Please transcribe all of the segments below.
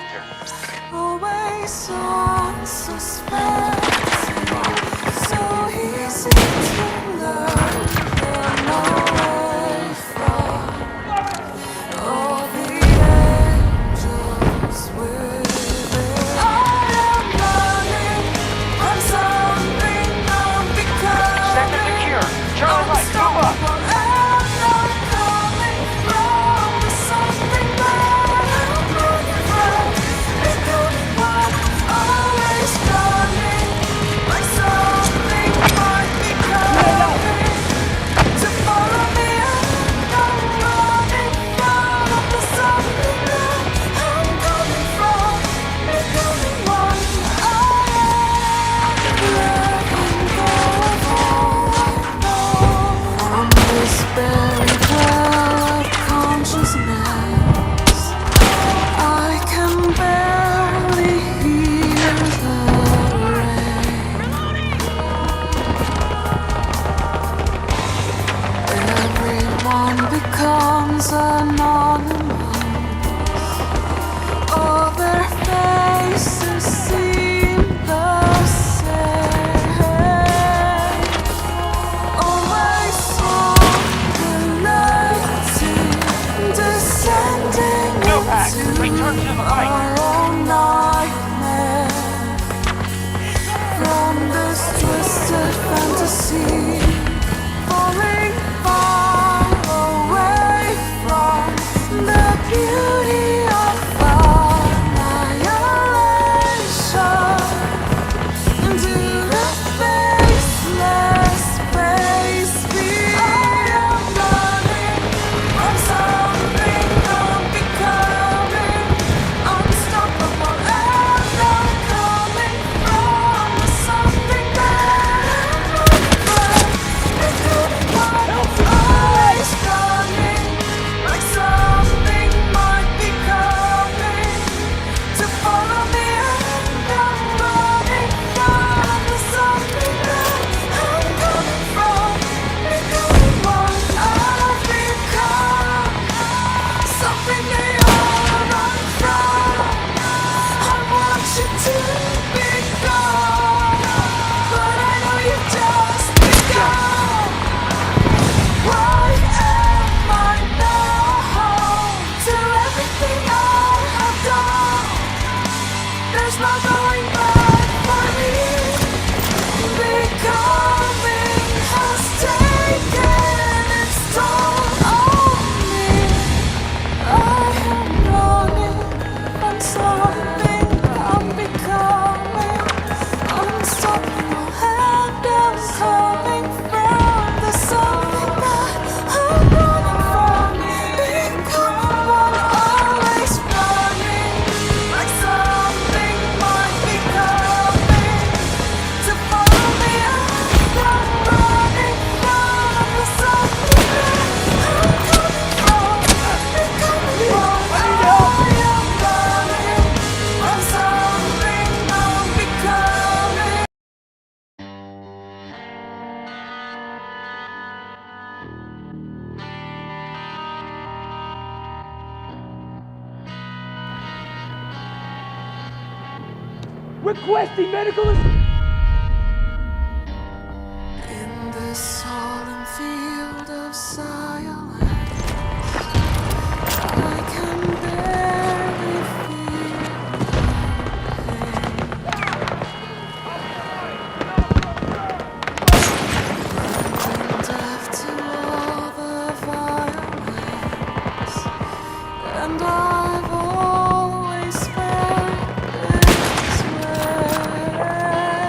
faster. Always on suspense, so easy to learn and away from all the angels within. I am running from something I'm becoming. Sector secure. Charlie right, move up. Becomes anonymous. All their faces seem the same. Always circulating, descending into our own nightmare. From this twisted fantasy, falling far away from the beauty of annihilation into the faceless space beyond. I am running from something I'm becoming, unstoppable, and I'm coming from something that I'm always running, like something might be coming to follow me, and I'm running from the something that I'm coming from, becoming what I've become, something they all run from. I want you to be gone, but I know you've just begun. Why am I now to everything I have done? There's no going back for me. Becoming has taken its toll on me. I am running from something I'm becoming, unstoppable, and I'm coming from the something that I'm running from. Becoming what always running, like something might be coming to follow me, and I'm running from the something that I'm coming from. Becoming what I am running from something I'm becoming. Requesting medical assistance. In this solemn field of silence, I can barely feel I'm deaf to all the violence, and I've always felt this way.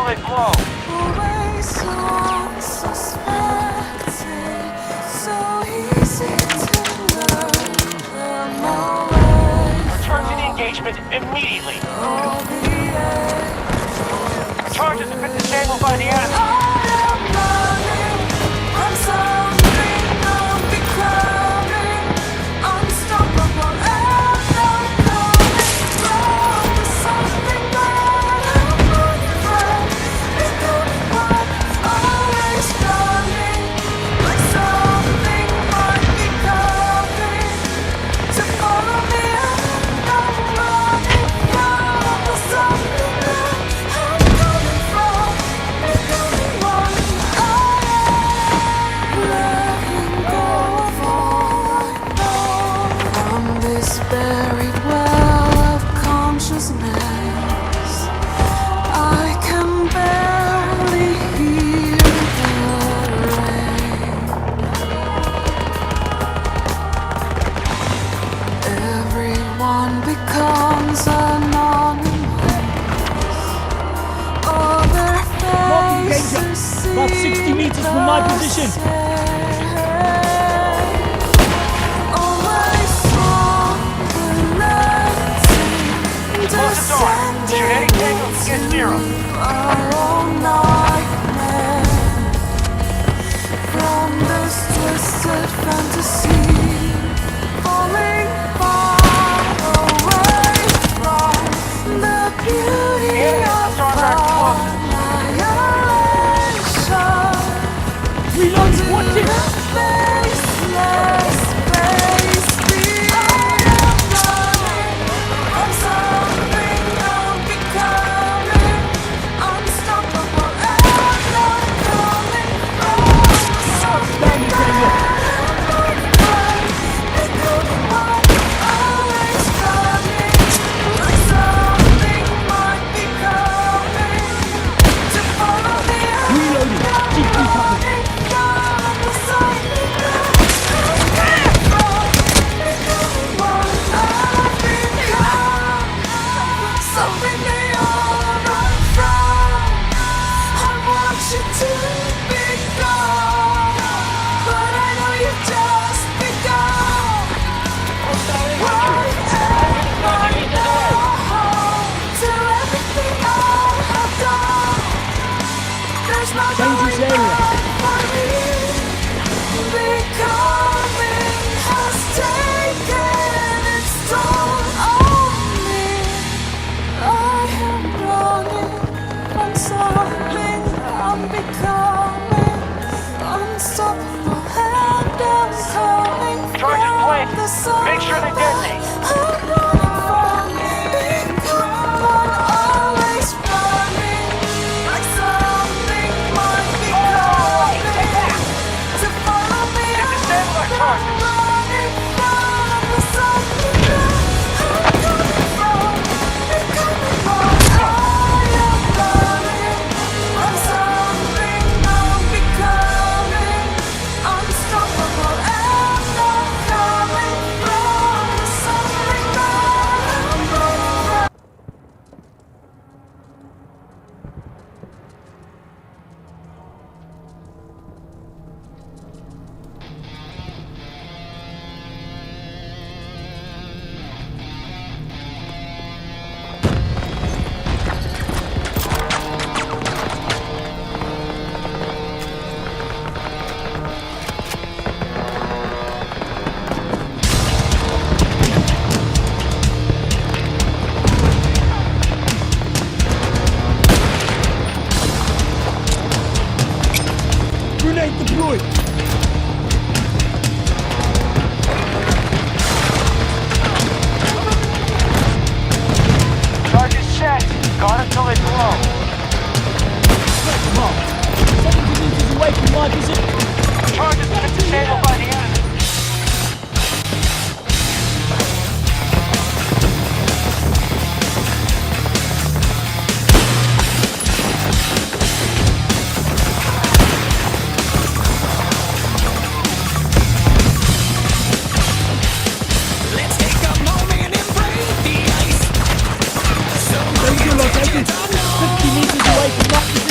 until they blow. always unsuspecting, so easy to learn them away Return to the from engagement immediately. all the edge. Charges have been disabled by the enemy. I am running from something I'm becoming, unstoppable and I'm coming from something that I'm running from, becoming one, always running like something might be coming to follow me, and I'm running from something that I'm coming from, becoming one. I am letting go of all I know from this buried well of consciousness. I can barely hear the rain. Everyone becomes anonymous. All their Marking danger. faces About 60 meters from my position. Always on the landing, Close the door. Shoot any tango to get zero. our own nightmare. From this twisted fantasy, falling far away from the beauty Yeah, of the stars aren't close. annihilation. Reload, watch it! Faceless space beyond running from something I'm becoming, unstoppable and I'm coming from something that I'm running from, becoming one, always running like something might be coming to follow me. Reloading. Keep me covered. Something they all run from. I want you to be gone, but I know you've just begun. Right and now, to everything I have done. There's no Dangerous going area. back for me. Becoming has taken its toll on me. I am running from something I'm becoming, unstoppable and I'm coming Charges from placed. the sun. Make sure they detonate. I'm running from becoming one, always running like something might be coming to follow me. Disable our charges. Running from the something that I'm coming from, becoming one. I am running from something I'm becoming, unstoppable and I'm coming from something that I'm running from. Grenade deployed. Charges set. Guard until they blow. Mark. 70 meters away from my position. Charges have been disabled by the enemy. Danger located. 50 meters away from my position.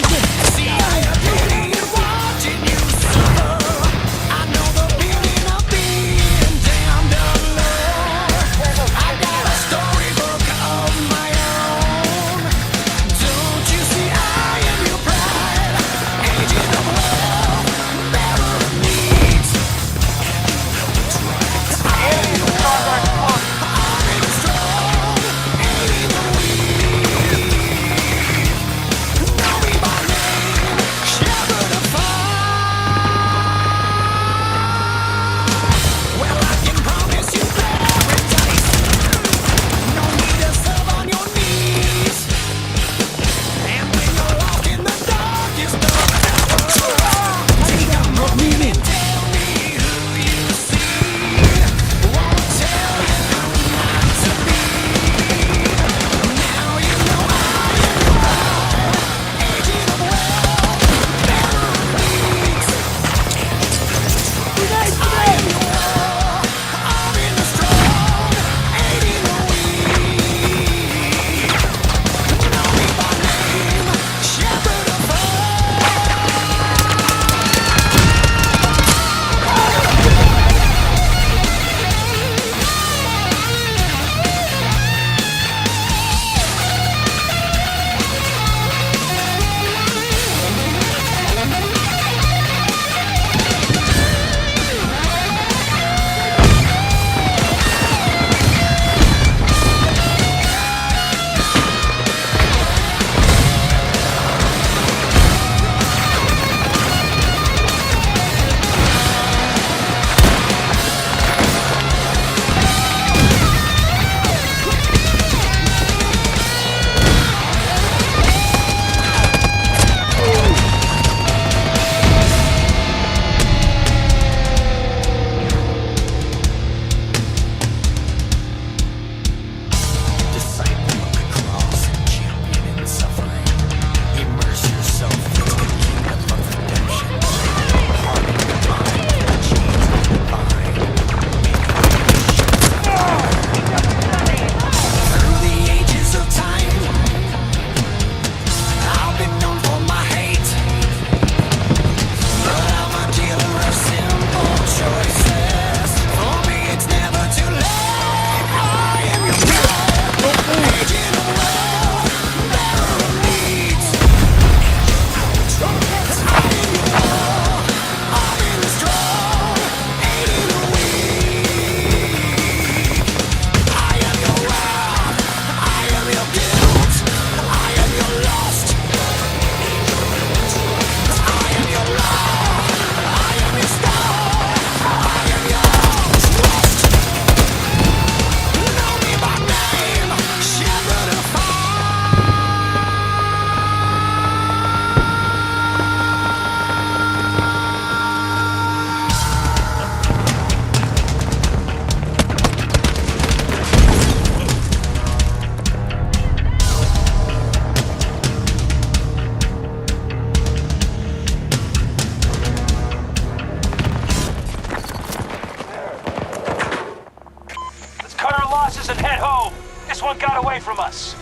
This one got away from us.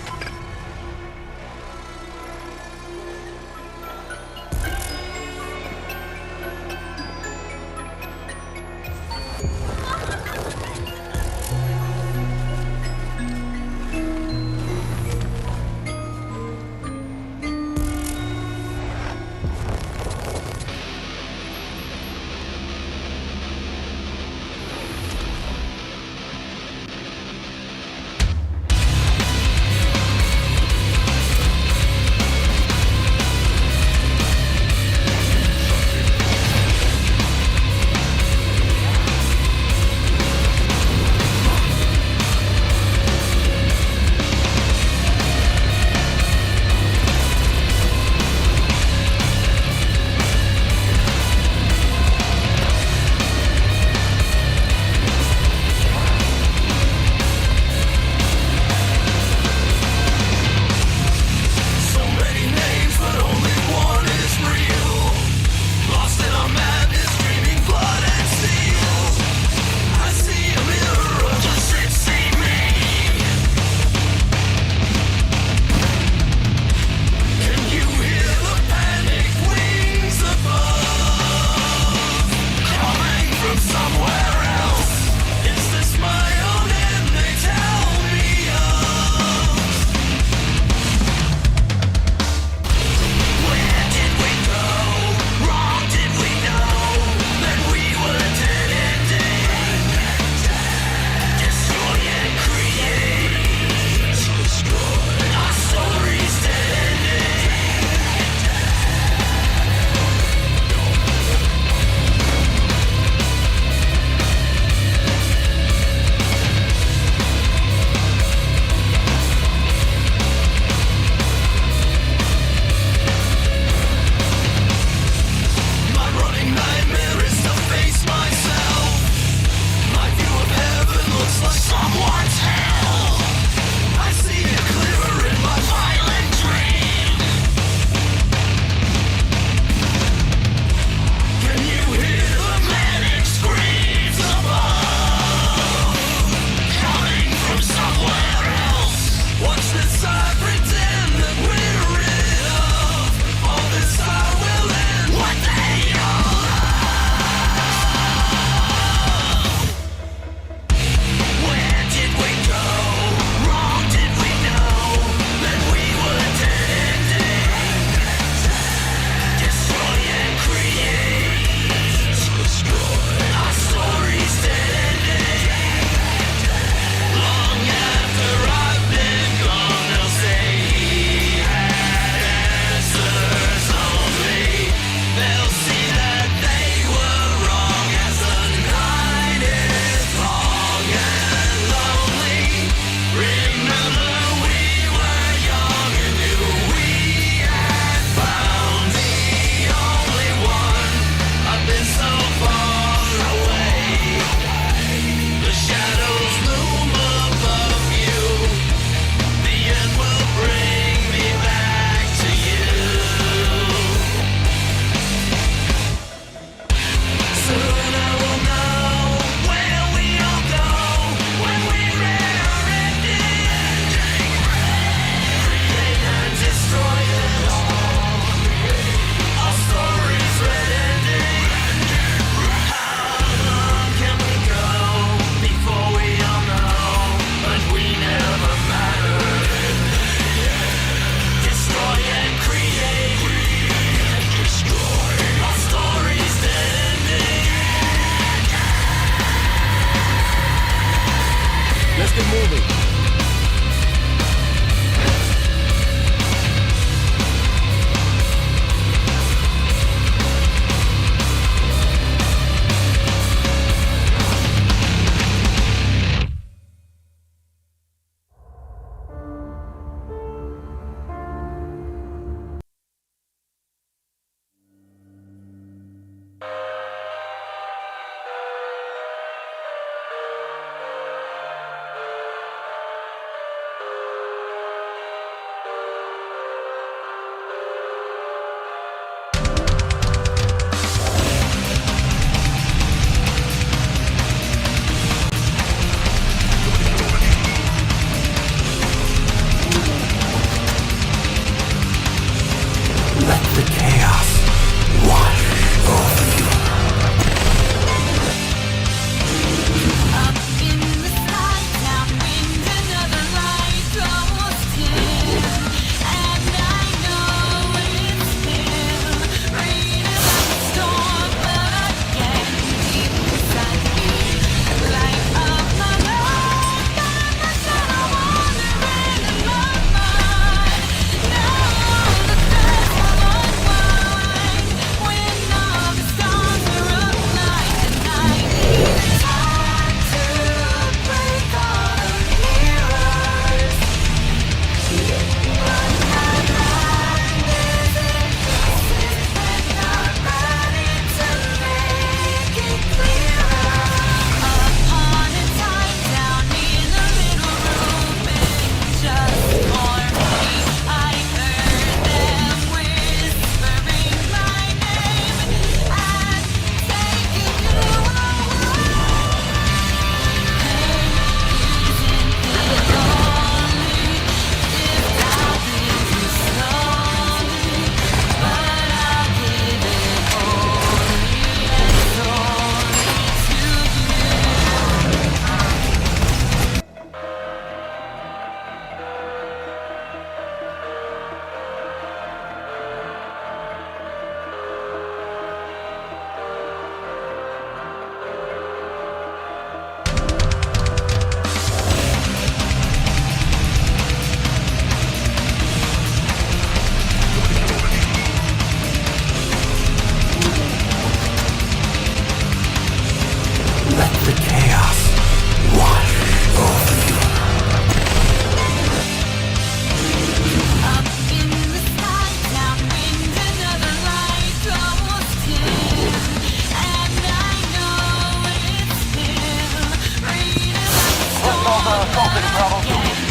Losing Bravo 2.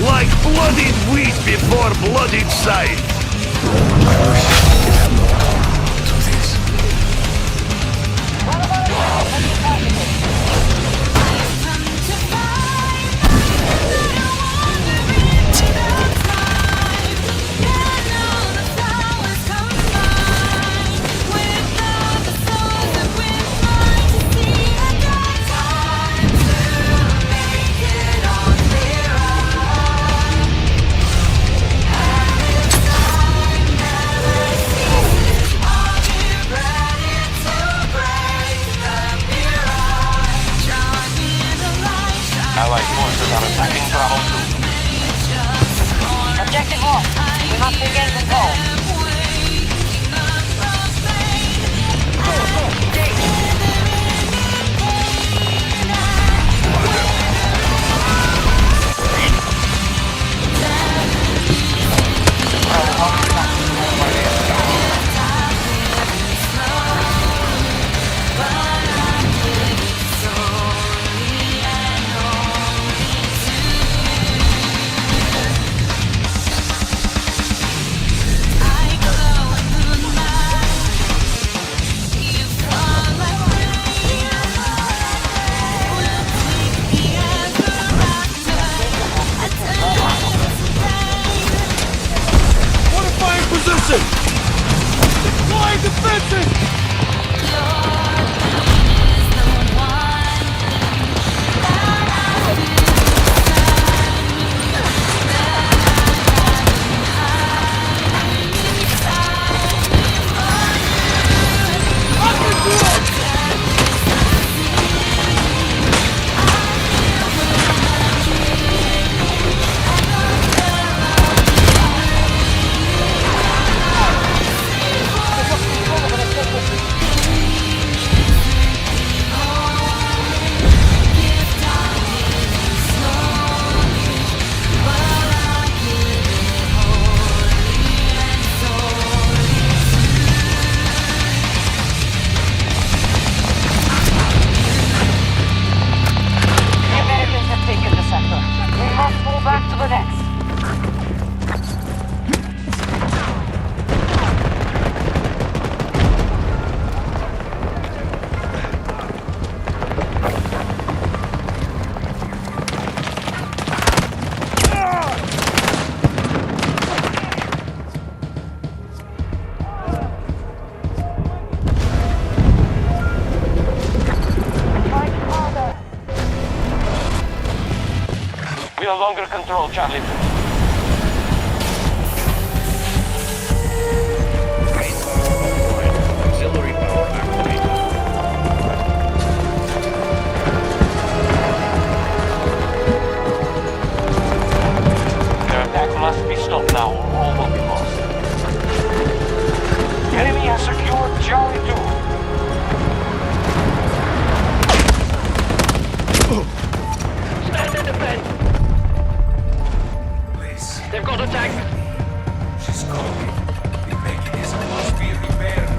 Like bloodied wheat before bloodied scythe. Allied forces are attacking Bravo 2. Objective lost. We must regain control. Modifying position! Deploying defenses! The Americans have taken the sector. We must pull back to the next. We no longer control Charlie 2. Auxiliary power activated. Their attack must be stopped now or all will be lost. Enemy has secured Charlie 2. Stand and defend! Please, They've got attack! she's calling. The mechanism must be repaired.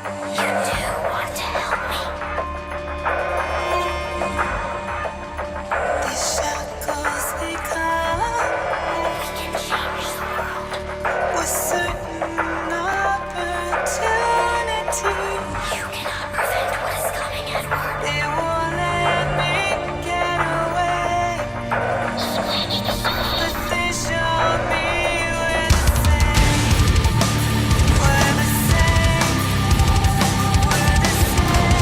These shackles they come with certain opportunity. They won't let me get away, but they showed me we're the same. We're the same. We're the same.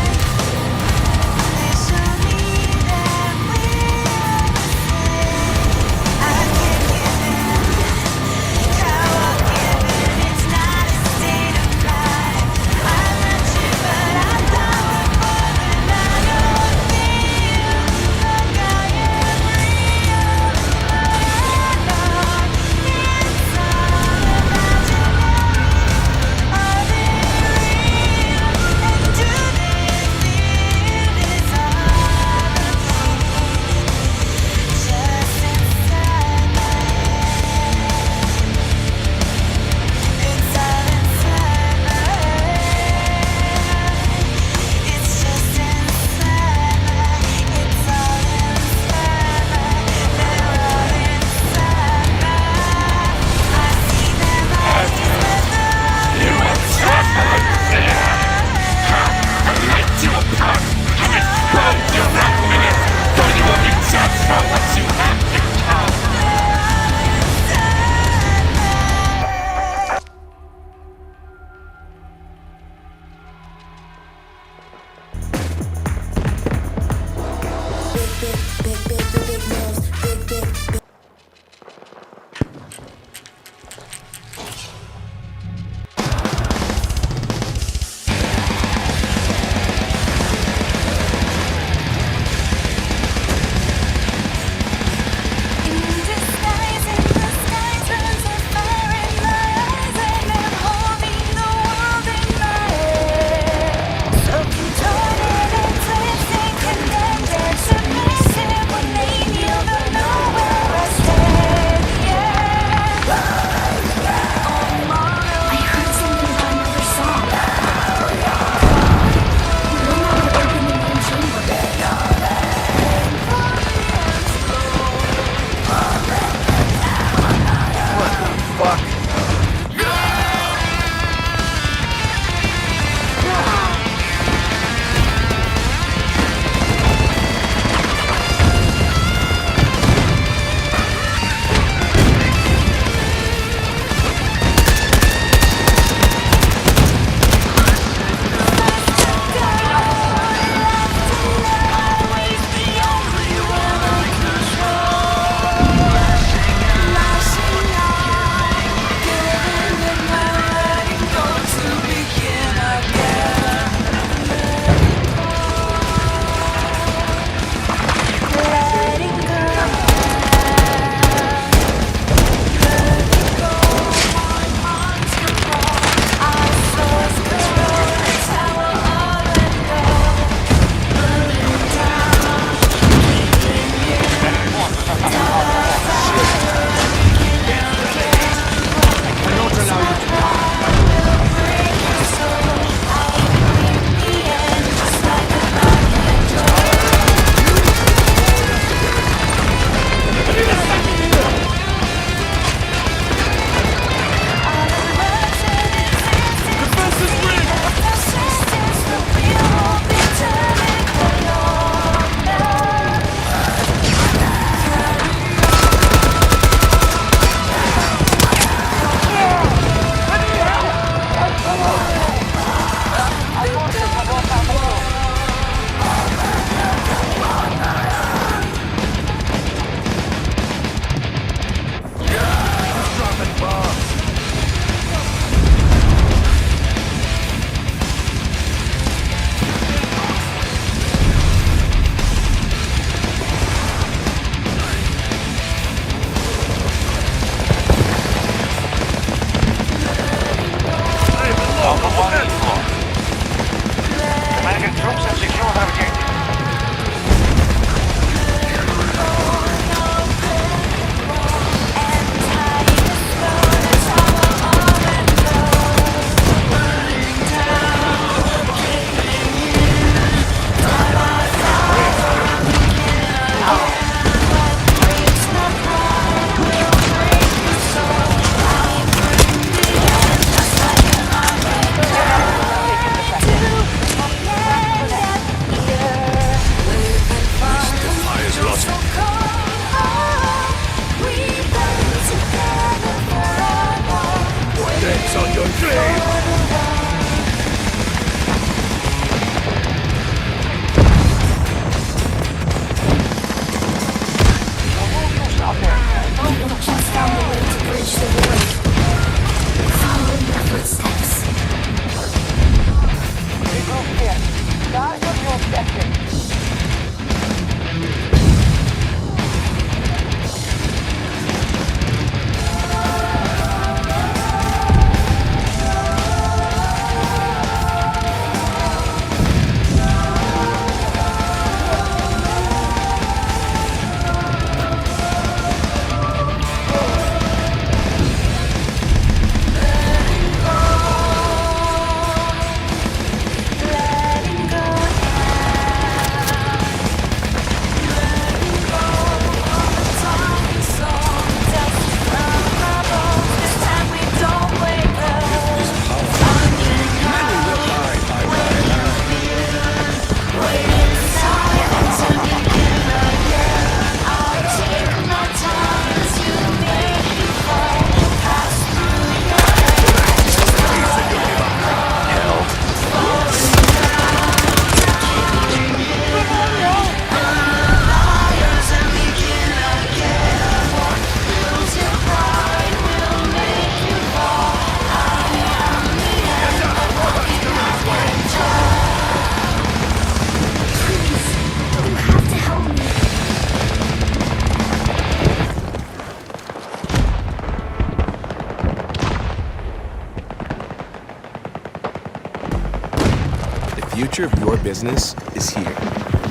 future of your business is here.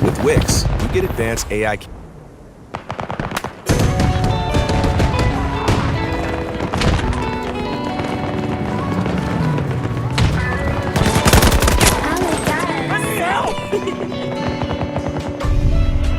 With Wix, you get advanced AI.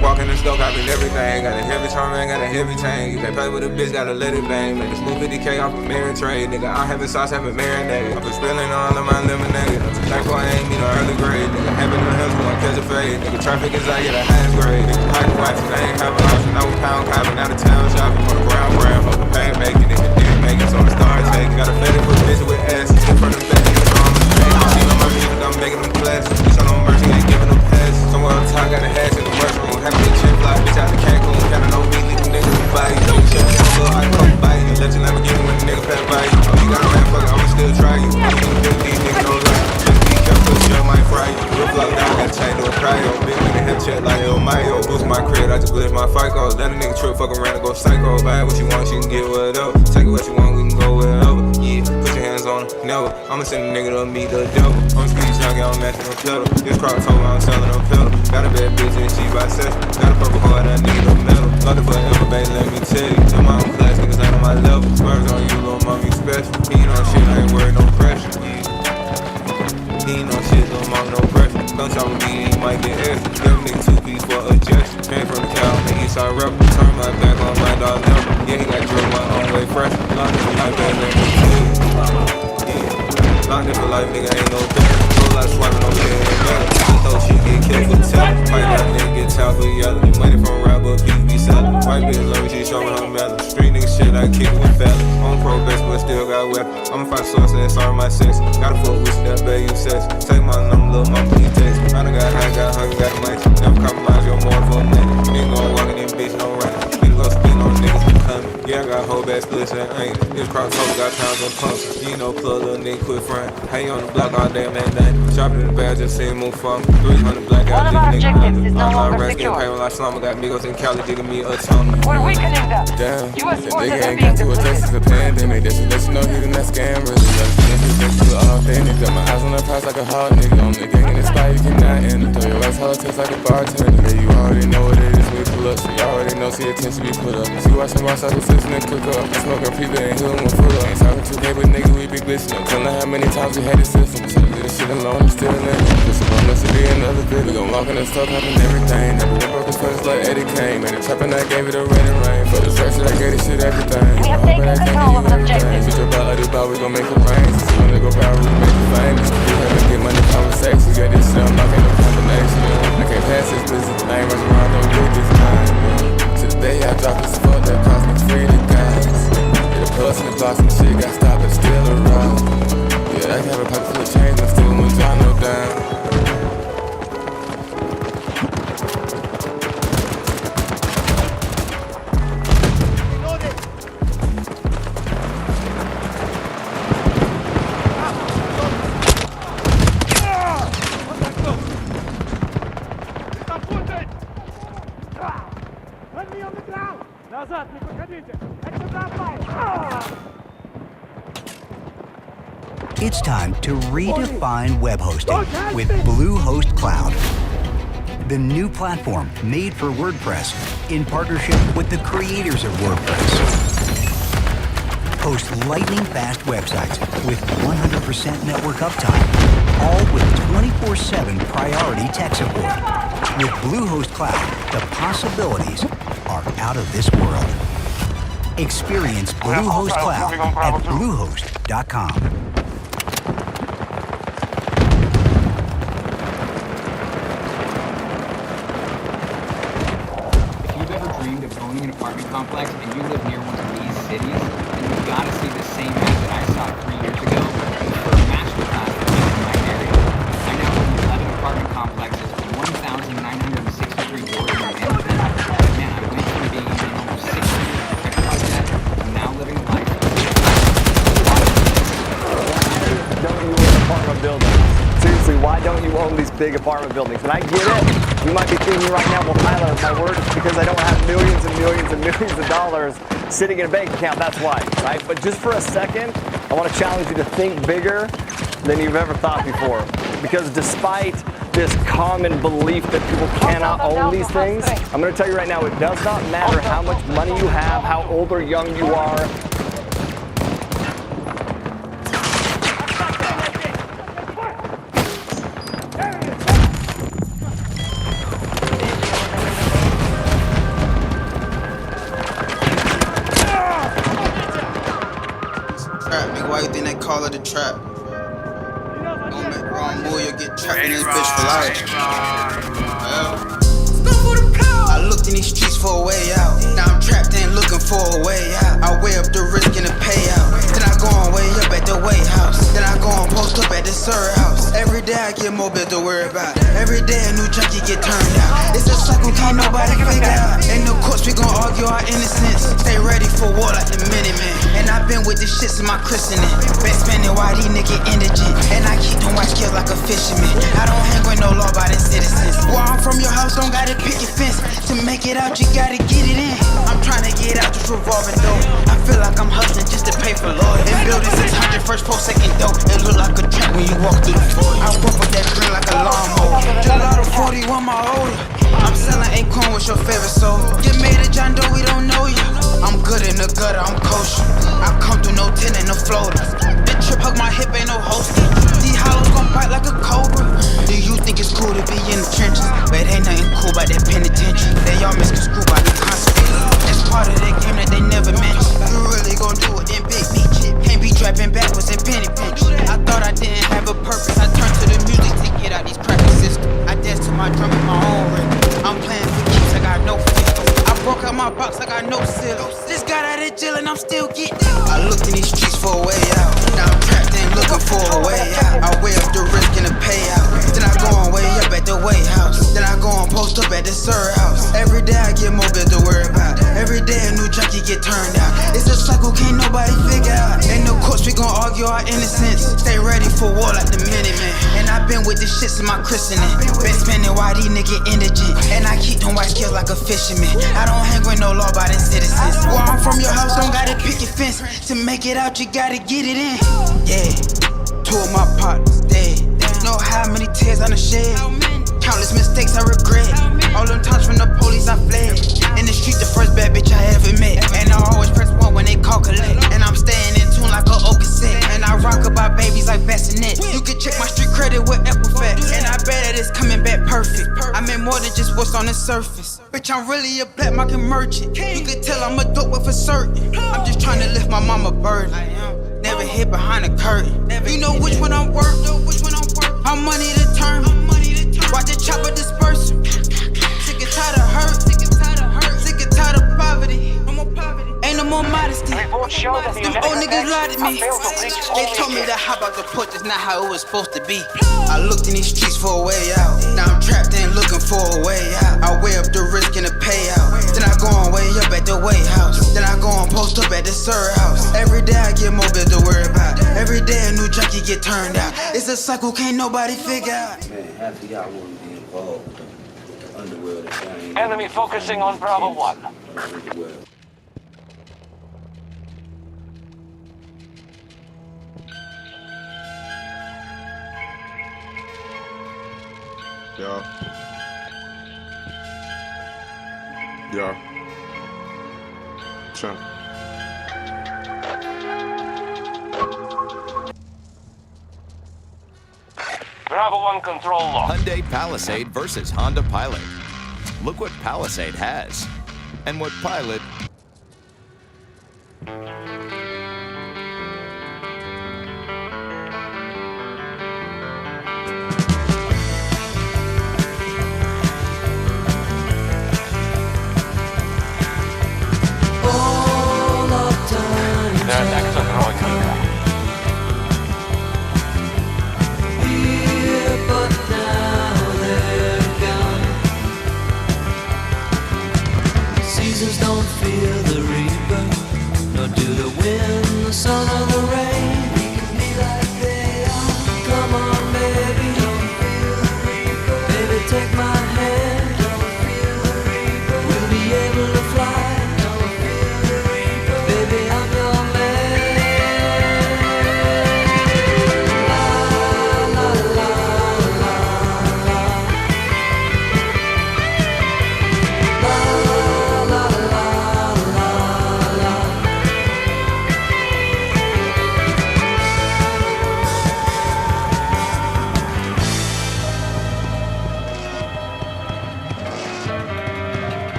Walk in the store, got me everything. Got a heavy charm, got a heavy tank. You can't play with a bitch, gotta let it bang. Make a smooth 50K off a mirror trade. Nigga, I'm having sauce, having marinade. I'm spilling all of my lemonade. I'm too thankful I ain't meet no early grade. Nigga, having no hills, we gon' catch a fade. Nigga, traffic is I get a highest grade. Nigga, pocket watches, I ain't have an option. I was pound copping out of town shopping for the brown brand. Fuck the pain making, nigga, didn't make it, so I started taking. Got a fed for a bitch with ass. In front of the back, nigga, I'm seen on my music, I'm making them class. Bitch, on no mercy, ain't giving them pass. Somewhere on top, got a hash in the mushroom. Having a chin fly, bitch out the Cancun. Kinda know me, leave them niggas in the body. Nigga, shit, I come by you. Let your Lamborghini when the nigga pass by you. Oh, you got a man, fuck it, I'ma still try you. I'm gonna do these niggas, no lie. Just be careful, shit might fry you. Real flow down, got chain to a cryo. Big nigga have check like El Mayo. Boost my credit, I just glitch my FICO. Let a nigga trip, fuck around and go psycho. Buy what you want, you can get whatever. Take what you want, we can go wherever. Yeah, put your hands on it, never. I'ma send a nigga to meet the devil. I'm speed junkie, I'm matching no pedal. This crossover, I'm selling no pedal. Got a bad bitch and she bisexual. Got a purple heart, I need a medal. Love it forever, baby, let me tell you. Tell my own class, niggas ain't on my level. Spurs on you, little mom, you special. He ain't on shit, I ain't worried, no pressure. He ain't on shit, little mom, no pressure. Don't talk with me, he might get extra. Give a nigga 2 piece for a gesture. Came from the cow, on the east side rebel. Turn my back on my dog level. Yeah, he got drilled my own way fresh. Locked in for life, baby, let me tell you. Yeah, locked in for life, nigga, ain't no better. Whole lot swiping, no shit, ain't better. Throw shit, get killed for telling. Fight that nigga, get tired for yelling. Money from rap, but people be selling. White bitch love me, she showing her melon. Street nigga shit, I kick with fellas. On probation, but still got weapons. I'ma fight source and sorry my sex. Gotta fuck with that baby, you sex. Take my number, little mama, please text. I done got high, got hungry, got money. Never compromise your more for a minute. Nigga gon' walk in this bitch, no running. Nigga gon' spin on niggas, who coming. Yeah, I got whole bad splits and ain't. This crossover got pounds on pumps. You know, plug, little nigga, quit front. Hey, on the block all day, man, dang. Shopping in the bag, just see him move from 300 black out, One of our this nigga. objectives is no I'm longer rest, getting secure. paid when I slum. I got niggas in Cali digging me a ton. We're weakening them. Damn, U.S. the forces nigga are ain't being got to a Texas depleted. a pandemic. That should let you know he done that scam really. That's all authentic. Got my eyes on the price like a hard nigga. On the gang in the spot, you cannot enter. Throw your rice hard taste like a bartender. Yeah, you already know what it is when we pull up. So you already know, see attention we put up. See watching my cycle system and cook up. I smoking people and healing with foot up. Ain't talking 2K, but nigga, we be glitching up. Tellin' how many times we had the system. So this shit alone, I'm still in it. This one must be another bit. We gon' walk in the store, poppin' everything. Never been broken first like Eddie Kane. Made a trap and I gave it a red and rain. For the search that I gave this shit everything. We have taken control of the objective. We drop out of the bar, we gon' make it rain. Since you wanna go viral, we make it famous. We have to get money conversations. Got this shit, I'm knocking the combination. I can't pass this business, I ain't rushing around, don't get this time. Today I dropped this fuck that cost me free to guys. Get a plus in the box and shit, got stopped but still around. Yeah, I can have a pocket full of change, but still won't drop no dime. It's time to redefine web hosting with Bluehost Cloud, the new platform made for WordPress in partnership with the creators of WordPress. Host lightning-fast websites with 100% network uptime, all with 24/7 priority tech support. With Bluehost Cloud, the possibilities are out of this world. Experience Bluehost Cloud at bluehost.com. Owning an apartment complex and you live near one of these cities, then you've got to see the same ad that I saw 3 years ago for a masterclass in my area. I now own 11 apartment complexes with 1,963 doors in management. But man, I went from being in almost 6 years affected by that. I'm now living a life. Don't you own apartment buildings? Seriously, why don't you own these big apartment buildings? And I get it. You might be thinking right now, well, Tyler, my word, it's because I don't have millions and millions and millions of dollars sitting in a bank account. That's why, right? But just for a second, I want to challenge you to think bigger than you've ever thought before. Because despite this common belief that people cannot own these things. I'm gonna tell you right now, it does not matter how much money you have, how old or young you are. Trap, nigga, why you think they call it a trap? Don't make wrong move, you'll get trapped in this bitch for life. I looked in these streets for a way out. Now I'm trapped in looking for a way out. I weigh up the risk and the payout. Then I go on way up at the White House. Then I go on post up at the Surrey House. Every day I get more bills to worry about. Every day a new junkie get turned out. It's a cycle, can't nobody figure out. In the courts we gon' argue our innocence. Stay ready for war like the Minutemen. And I've been with this shit since my christening. Been spending why these niggas indigent. And I keep them white skills like a fisherman. I don't hang with no law-abiding citizens. Where I'm from, your house don't gotta pick your fence. To make it out, you gotta get it in. I'm trying to get out this revolving door. I feel like I'm hustling just to pay for lawyers. In building 600, first floor, second dope. It look like a trap when you walk through the door. I walk with that grin like a lawnmower. Gelato 41 my older. I'm selling acorn with your favorite soul. Get made a John Doe, we don't know you. I'm good in the gutter, I'm kosher. I come through no tin and no floaters. The trip hug my hip, ain't no hosting. These hollows gon' bite like a cobra. Do you think it's cool to be in the trenches? But ain't nothing cool about that penitentiary. They all misconstrued by the concept. That's part of that game that they never mentioned. You really gon' do it, then big me chip. Can't be trapping backwards in penny pinch. I thought I didn't have a purpose. I turned to the music to get out these crappy systems. I dance to my drum in my own rhythm. I'm playing for keeps, I got no fear. I broke out my box, I got no seal. Just got out of jail and I'm still getting. I looked in these streets for a way out. Now I'm trapped in looking for a way out. I weigh up the risk and the payout. Then I go on way up at the White House. Then I go on post up at the Surrey House. Every day I get more bills to worry about. Every day a new junkie get turned out. It's a cycle, can't nobody figure out. In the courts we gon' argue our innocence. Stay ready for war like the Minutemen. And I've been with this shit since my christening. Been spending why these niggas indigent. And I keep them white skills like a fisherman. I don't hang with no law-abiding citizens. Where I'm from, your house don't gotta pick your fence. To make it out, you gotta get it in. Yeah, 2 of my partners dead. Know how many tears I done shed. Countless mistakes I regret. All them times from the police I fled. In the street, the first bad bitch I ever met. And I always press 1 when they call collect. And I'm staying in tune like a old cassette. And I rock about babies like bassinet. You can check my street credit with Equifax. And I bet that it's coming back perfect. I mean more than just what's on the surface. Bitch, I'm really a black market merchant. You can tell I'm a dope with for certain. I'm just trying to lift my mama burden. Never hid behind a curtain. You know which one I'm worth. How money determined. Watch the chopper disperse. Sick and tired of hurt. Sick and tired of poverty. Ain't no more modesty. Them old niggas lied to me. They told me to hop out the porch, that's not how it was supposed to be. I looked in these streets for a way out. Now I'm trapped in looking for a way out. I weigh up the risk and the payout. Then I go on way up at the White House. Then I go on post up at the Surrey House. Every day I get more bills to worry about. Every day a new junkie get turned out. It's a cycle, can't nobody figure out. Man, half of y'all wouldn't be involved with the underworld. Enemy focusing on Bravo 1. Yeah. Sure. Bravo 1 control lock. Hyundai Palisade versus Honda Pilot. Look what Palisade has, and what Pilot... Their attacks are growing weaker. But now they're gone. Seasons don't feel the reaper, nor do the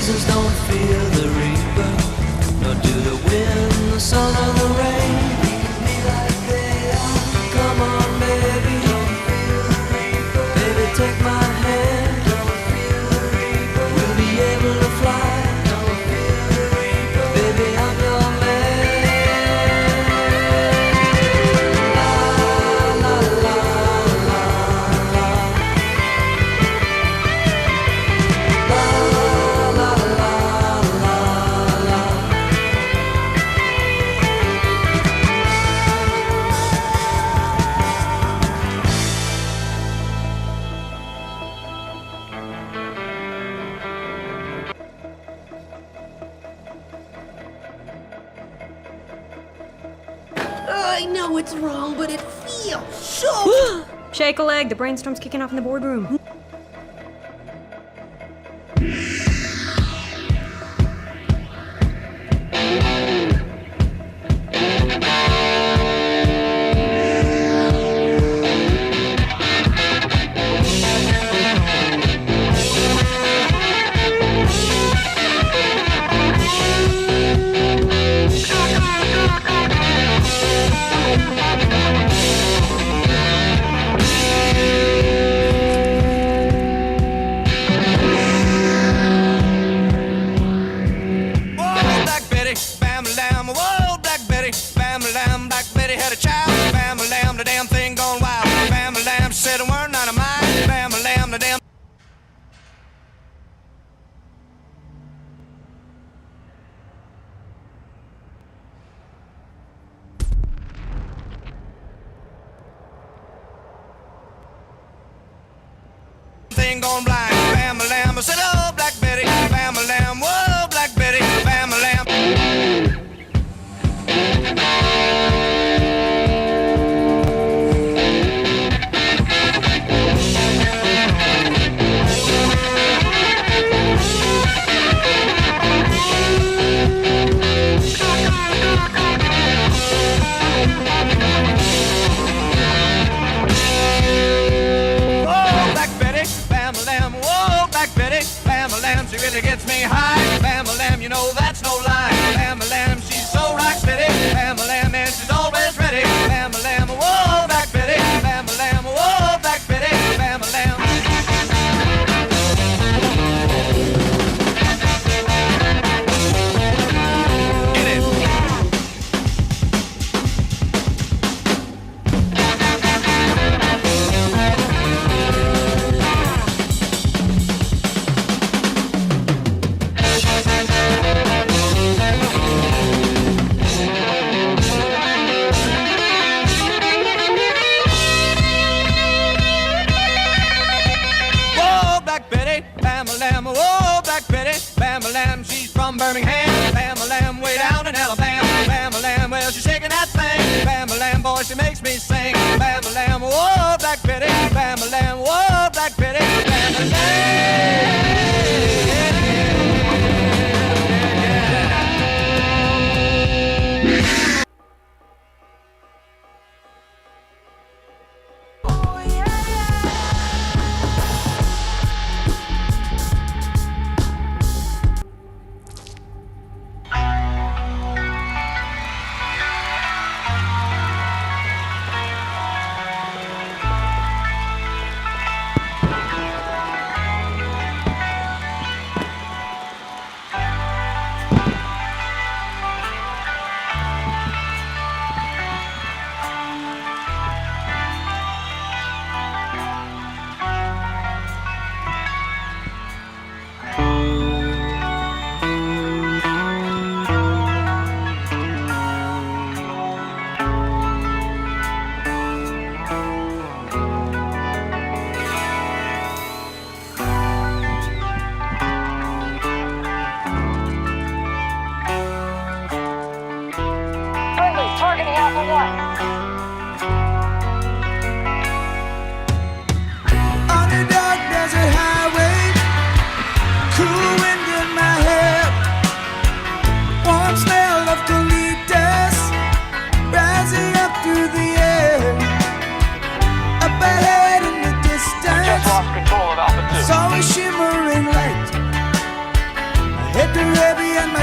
seasons don't feel the reaper, nor do the wind, the sun, or the rain. Be like they are. Come on, baby, don't feel the reaper. Baby, take my hand, don't feel the reaper. We'll be able to fly, don't feel the reaper. Baby, I'm your man. La la la la la. La la la la la. I know it's wrong, but it feels so. Shake a leg, the brainstorm's kicking off in the boardroom. Whoa, Black Betty, bam lamb. Whoa, Black Betty, bam lamb. Black Betty had a child, bam lamb. The damn thing gone wild, bam lamb. She said a word, not a mine, bam lamb. The damn thing gone blind, bam lamb. I said, oh, Black Betty, bam lamb. Whoa, Black Betty, bam lamb. Whoa, Black Betty, bam lamb. Whoa, Black Betty, bam lamb. She really gets me high, bam lamb. You know that's no lie, bam lamb. She's so rock steady, bam lamb, and she's always ready, bam lamb. Whoa, Black Betty, bam lamb. Whoa, Black Betty, bam lamb. Get it. Whoa, Black Betty, bam lamb. Whoa, Black Betty, bam lamb. She's from Birmingham, bam lamb. Way down in Alabama, bam lamb. Well, she's shaking that thing, bam lamb. Boy, she makes me sing, bam lamb. Whoa, Black Betty, bam lamb. Whoa, Black Betty, bam lamb.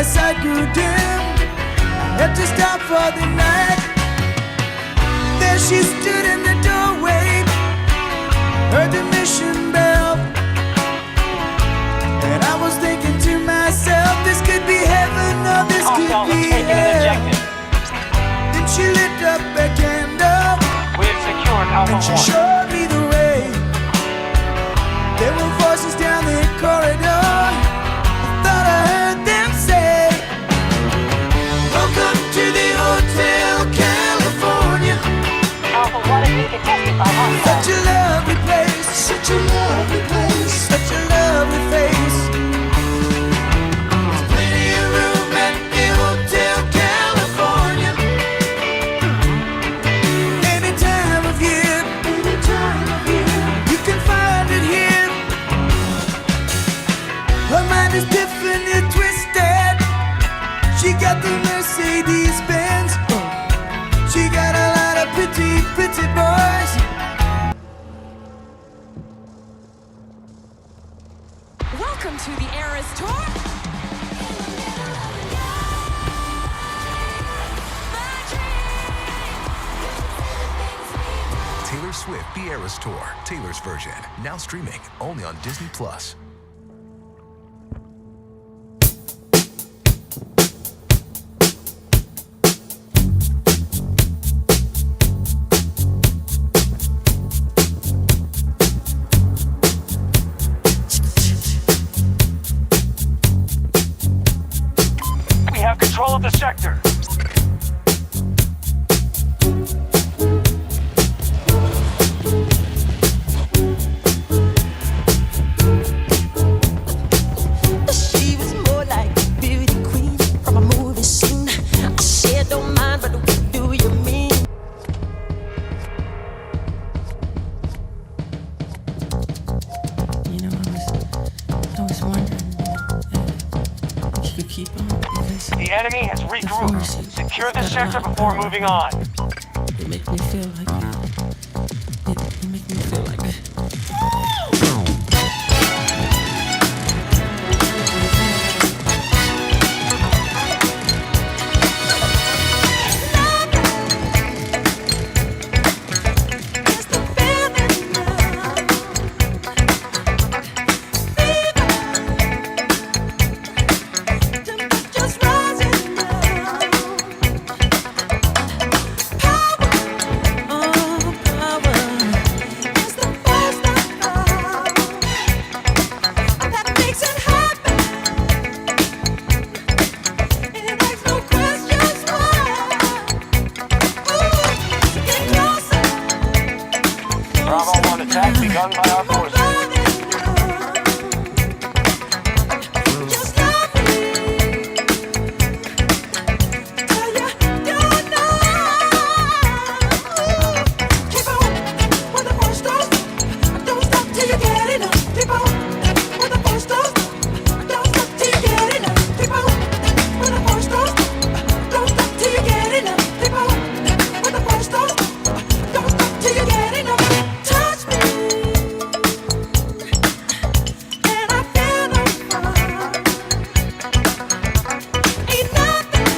sight grew dim. I had to stop for the night. There she stood in the doorway, heard the mission bell, and I was thinking to myself, this could be heaven or this could be hell. Then she lit up a candle, We've secured Alpha and she 1. showed me the way. There were voices down the corridor. I thought I heard them say, welcome to the Hotel California. Alpha 1, if you can testify, Such a lovely place, such a lovely place, such a lovely face. There's plenty of room at the Hotel California. Any time of year, you can find it here. Her mind is different and twisted. She got the Mercedes Benz. She got a lot of pretty, pretty boys. Welcome to the Eras Tour. Taylor Swift The Eras Tour, Taylor's version, now streaming only on Disney+. We have control of the sector. She was more like a beauty queen from a movie scene. I said, don't mind, but what do you mean? You know, I was wondering if you could keep on because The enemy has regrouped. Secure the sector before moving on. it makes me feel like it makes me feel like Just rising now. Power. It's the first I found. That makes it happen. It makes no questions why. Ooh, get closer. Bravo 1 attack begun by our forces. Just love me. Tell you don't know. Keep on with the first dose. Don't stop till you get enough. Keep on with the first dose. Don't stop till you get enough. Keep on with the first dose. Don't stop till you get enough. Keep on with the first dose. Don't stop till you get enough. Touch me, and I feel like fire. Ain't nothing.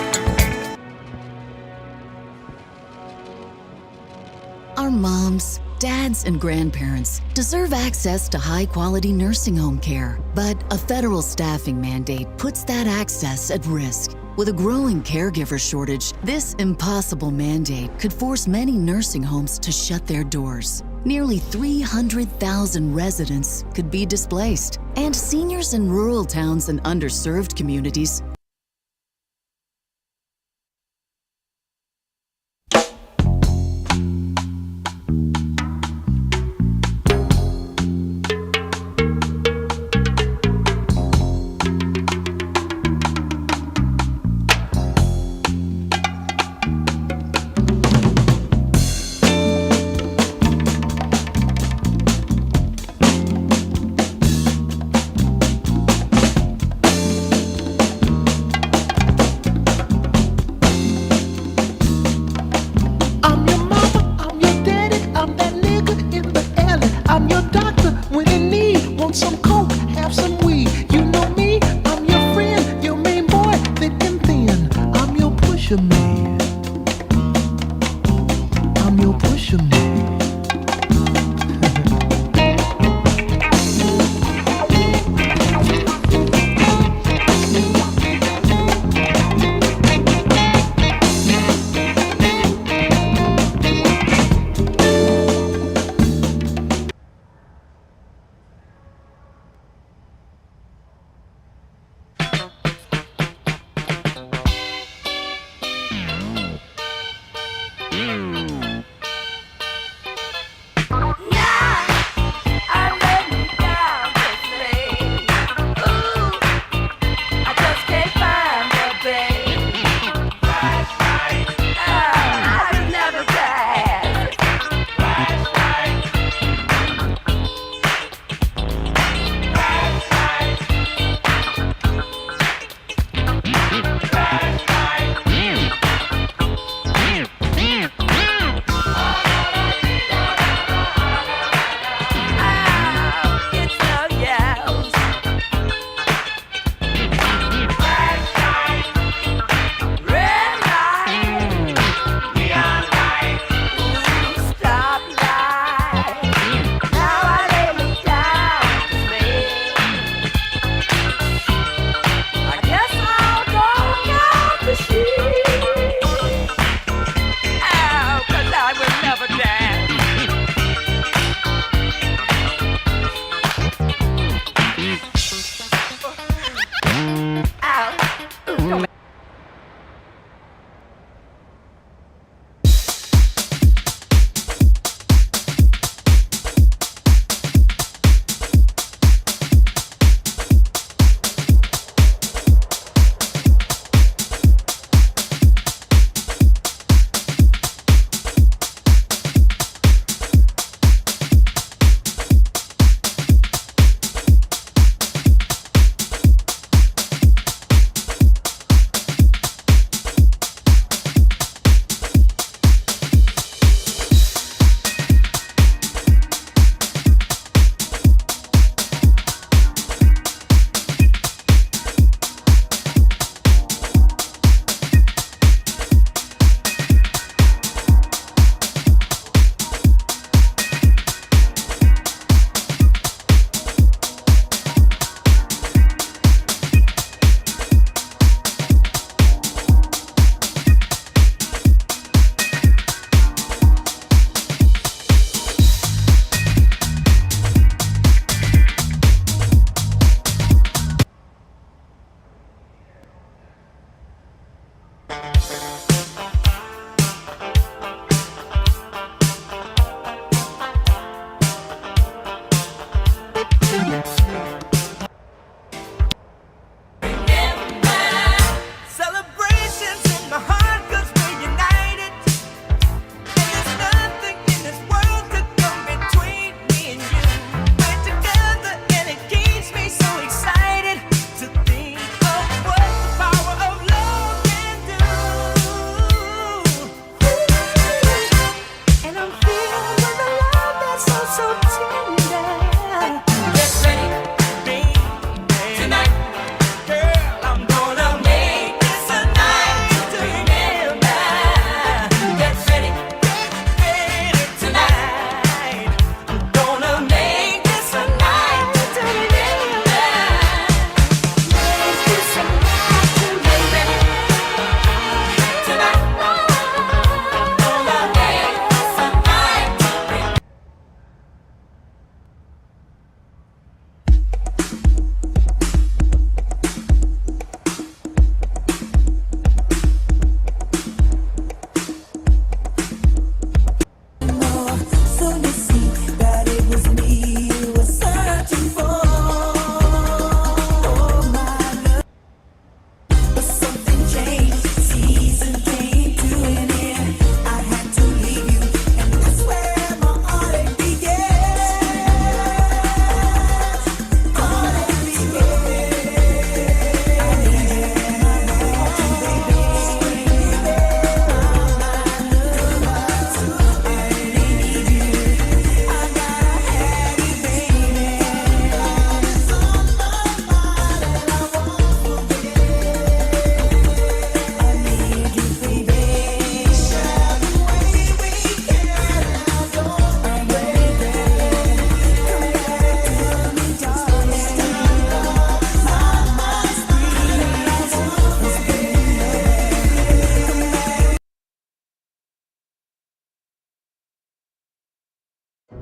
Our moms, dads, and grandparents deserve access to high-quality nursing home care, but a federal staffing mandate puts that access at risk. With a growing caregiver shortage, this impossible mandate could force many nursing homes to shut their doors. Nearly 300,000 residents could be displaced, and seniors in rural towns and underserved communities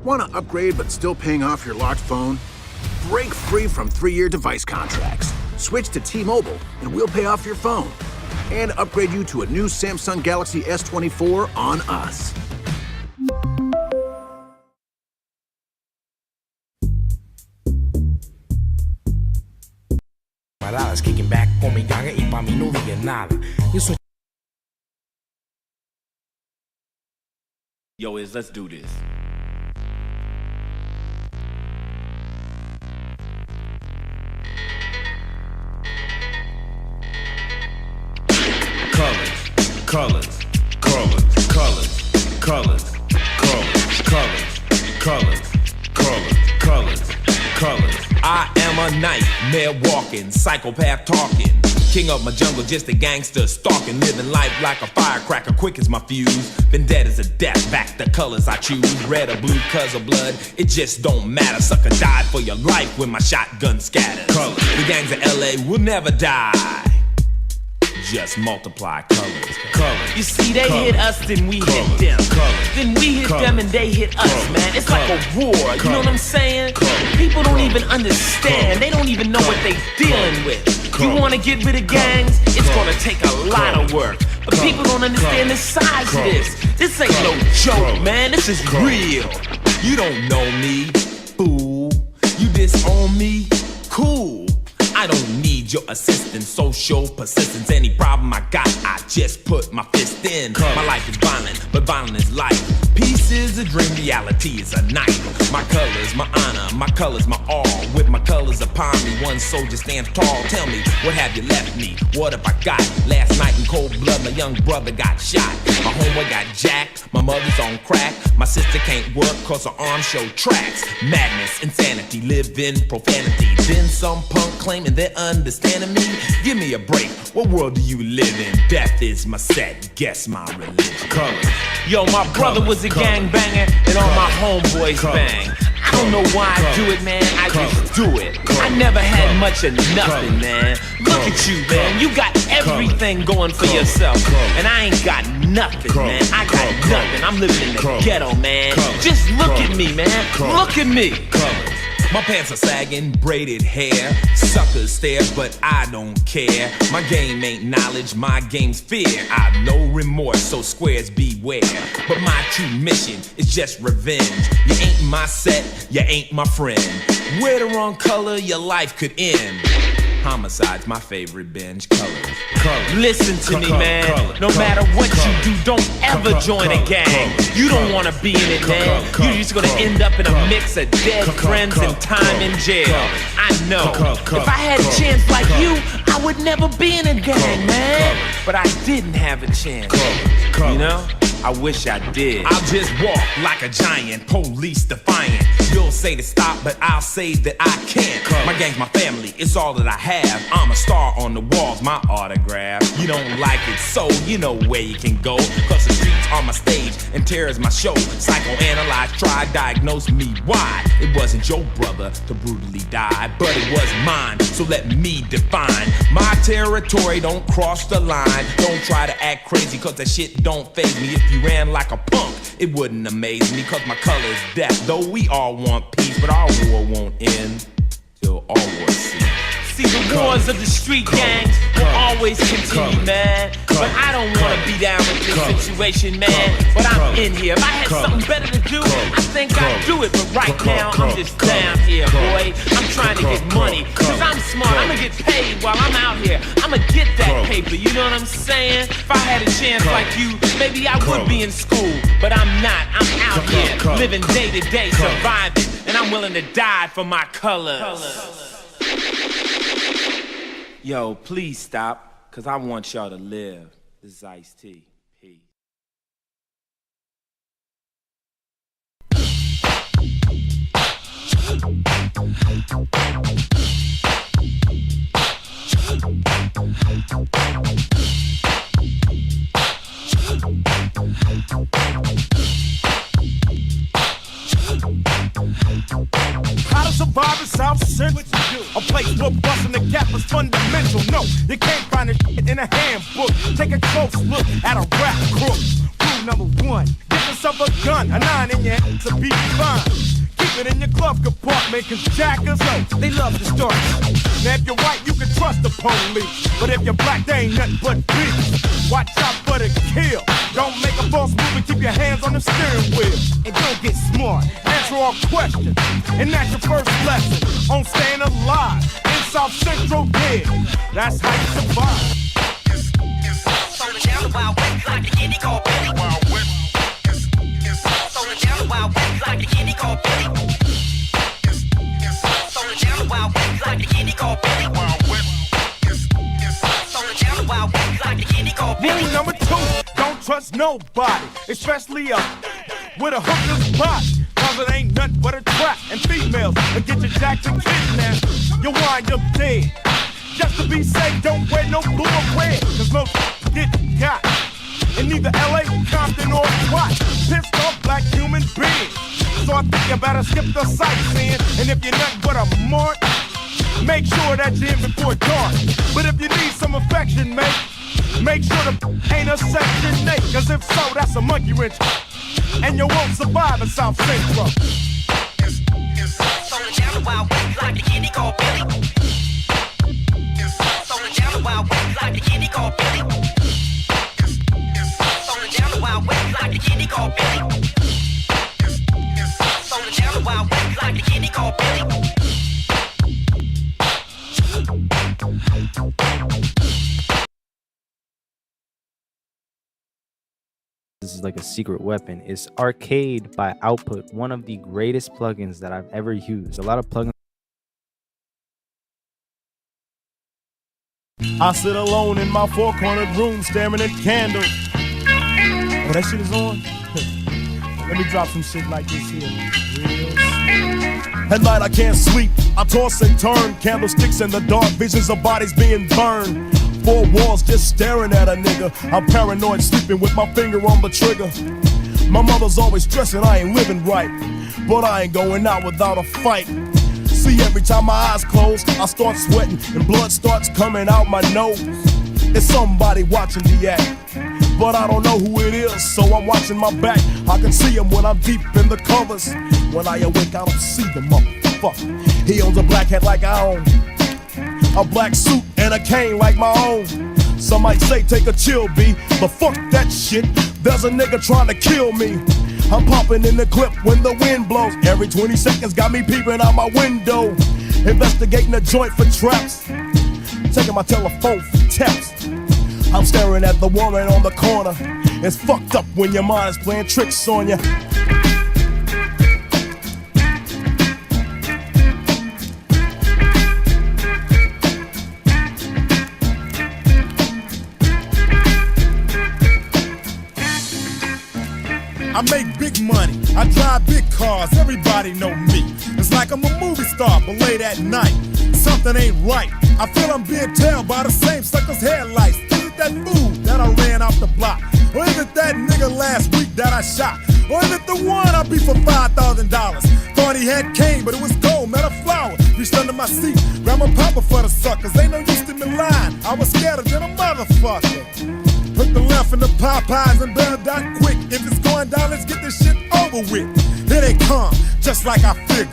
Want to upgrade but still paying off your locked phone? Break free from 3-year device contracts. Switch to T-Mobile and we'll pay off your phone. And upgrade you to a new Samsung Galaxy S24 on us. Paradas kicking back con mi ganga y pa' mí no diga nada. Yo soy Yo, let's do this. Colors, colors, colors, colors, colors, colors, colors, colors, colors, colors. I am a nightmare walking, psychopath talking. King of my jungle, just a gangster stalking, living life like a firecracker, quick as my fuse. Been dead as a death, back the colors I choose. Red or blue, cause of blood, it just don't matter. Sucker died for your life when my shotgun scatters. Colors. The gangs of LA will never die. Just multiply colors, colors. You see, they colors, hit us, then we colors, hit them. Colors, then we hit colors, them and they hit us, colors, man. It's colors, like a war, colors, you know what I'm saying? Colors, people don't colors, even understand. Colors, they don't even know what they dealing with. Colors, you want to get rid of gangs? Colors, it's going to take a lot of work. But Colors, people don't understand the size Colors, of this. This ain't no joke, man. This is real. You don't know me, fool. You disown me, cool. I don't need your assistance, social persistence. Any problem I got, I just put my fist in. My life is violent, but violent is life. Peace is a dream, reality is a night. My colors, my honor, my colors, my all. With my colors upon me, one soldier stands tall. Tell me, what have you left me? What have I got? Last night in cold blood, my young brother got shot. My homeboy got jacked, my mother's on crack. My sister can't work cause her arms show tracks. Madness, insanity, live in profanity. Then some punk claiming they're understanding me. Give me a break, what world do you live in? Death is my set, guess my religion. Colors. Yo, my brother was a gangbanger and all my homeboys bang. I don't know why I do it, man, I just do it. I never had much of nothing, man. Look at you, man, you got everything going for yourself. And I ain't got nothing, man, I got nothing. I'm living in the ghetto, man. Just look at me, man, look at me. My pants are sagging, braided hair. Suckers stare, but I don't care. My game ain't knowledge, my game's fear. I've no remorse, so squares beware. But my true mission is just revenge. You ain't my set, you ain't my friend. Wear the wrong color, your life could end. Homicide's my favorite binge. Colors. Listen to me, man. No matter what you do, don't ever join a gang. You don't want to be in it, man. You're just gonna end up in a mix of dead friends and time in jail. I know. If I had a chance like you, I would never be in a gang, man. But I didn't have a chance. You know? I wish I did. I'll just walk like a giant, police defiant. You'll say to stop, but I'll say that I can't. My gang's my family, it's all that I have. I'm a star on the walls, my autograph. You don't like it, so you know where you can go. Cause the streets are my stage and terror is my show. Psychoanalyze, try, diagnose me why. It wasn't your brother to brutally die, but it was mine, so let me define my territory. Don't cross the line, don't try to act crazy, cause that shit don't faze me. If you ran like a punk, it wouldn't amaze me, cause my color's death. Though we all want peace, but our war won't end till all wars cease. See, the wars of the street gangs will always continue, man. But I don't want to be down with this situation, man. But I'm in here. If I had something better to do, I think I'd do it. But right now, I'm just down here, boy. I'm trying to get money, cause I'm smart. I'm gonna get paid while I'm out here. I'm gonna get that paper, you know what I'm saying? If I had a chance like you, maybe I would be in school. But I'm not. I'm out here, living day to day, surviving. And I'm willing to die for my colors. Yo, please stop, cause I want y'all to live. This is Ice-T. Peace. How to survive in South Central? A place where busting the gap is fundamental. No, you can't find it in a handbook. Take a close look at a rap crook. number one. Get yourself a gun, a 9 in your hand to be fine. Keep it in your glove compartment, cause jackers, they love to start. Now if you're white, you can trust the police. But if you're black, they ain't nothing but beef. Watch out for the kill. Don't make a false move and keep your hands on the steering wheel. And don't get smart, answer all questions. And that's your first lesson on staying alive in South Central dead. That's how you survive. Down the Wild West like the kitty called Billy. Wild West. Down the Wild West like the kitty called Billy. Down the Wild West like the kitty called Billy. Wild West. Down the Wild West like the kitty called Billy. Rule number 2, don't trust nobody, especially up with a hooker's body. Cause it ain't nothing but a trap, and females will get your jacked and kidnapped. You'll wind up dead. Just to be safe, don't wear no blue or red, cause no get got. In either LA, Compton, or SWAT. Pissed off black human beings. So I think you better skip the sightseeing. And if you're nothing but a mark, make sure that you're in before dark. But if you need some affection, mate, make sure the ain't a Section 8. Cause if so, that's a monkey wrench. And you won't survive in South Central. Down the Wild West like the kitty called Billy. Down the Wild West like the kitty called Billy. Down the Wild West like the kitty called Billy. Down the Wild West like the kitty called Billy. This is like a secret weapon. It's Arcade by Output, one of the greatest plugins that I've ever used. A lot of plugins. I sit alone in my four-cornered room staring at candles. Oh, that shit is on? Let me drop some shit like this here. At night I can't sleep, I toss and turn. Candlesticks in the dark, visions of bodies being burned. 4 walls just staring at a nigga. I'm paranoid, sleeping with my finger on the trigger. My mother's always stressing I ain't living right, but I ain't going out without a fight. See, every time my eyes close, I start sweating and blood starts coming out my nose. It's somebody watching the act, but I don't know who it is, so I'm watching my back. I can see him when I'm deep in the covers. When I awake, I don't see the motherfucker. He owns a black hat like I own, a black suit and a cane like my own. Some might say take a chill, B, but fuck that shit. There's a nigga trying to kill me. I'm popping in the clip when the wind blows. Every 20 seconds got me peeping out my window. Investigating the joint for traps, taking my telephone for taps. I'm staring at the woman on the corner. It's fucked up when your mind is playing tricks on you. I make big money, I drive big cars, everybody know me. It's like I'm a movie star, but late at night, something ain't right. I feel I'm being tailed by the same sucker's headlights. Is it that fool that I ran off the block? Or is it that nigga last week that I shot? Or is it the one I beat for $5,000? Thought he had cane, but it was gold, met a flower. Reached under my seat, grabbed my papa for the suckers. Ain't no use to me lying, I was scared than a motherfucker. Put the left in the Popeyes and bail down quick. If it's going down, let's get this shit over with. Here they come, just like I figured.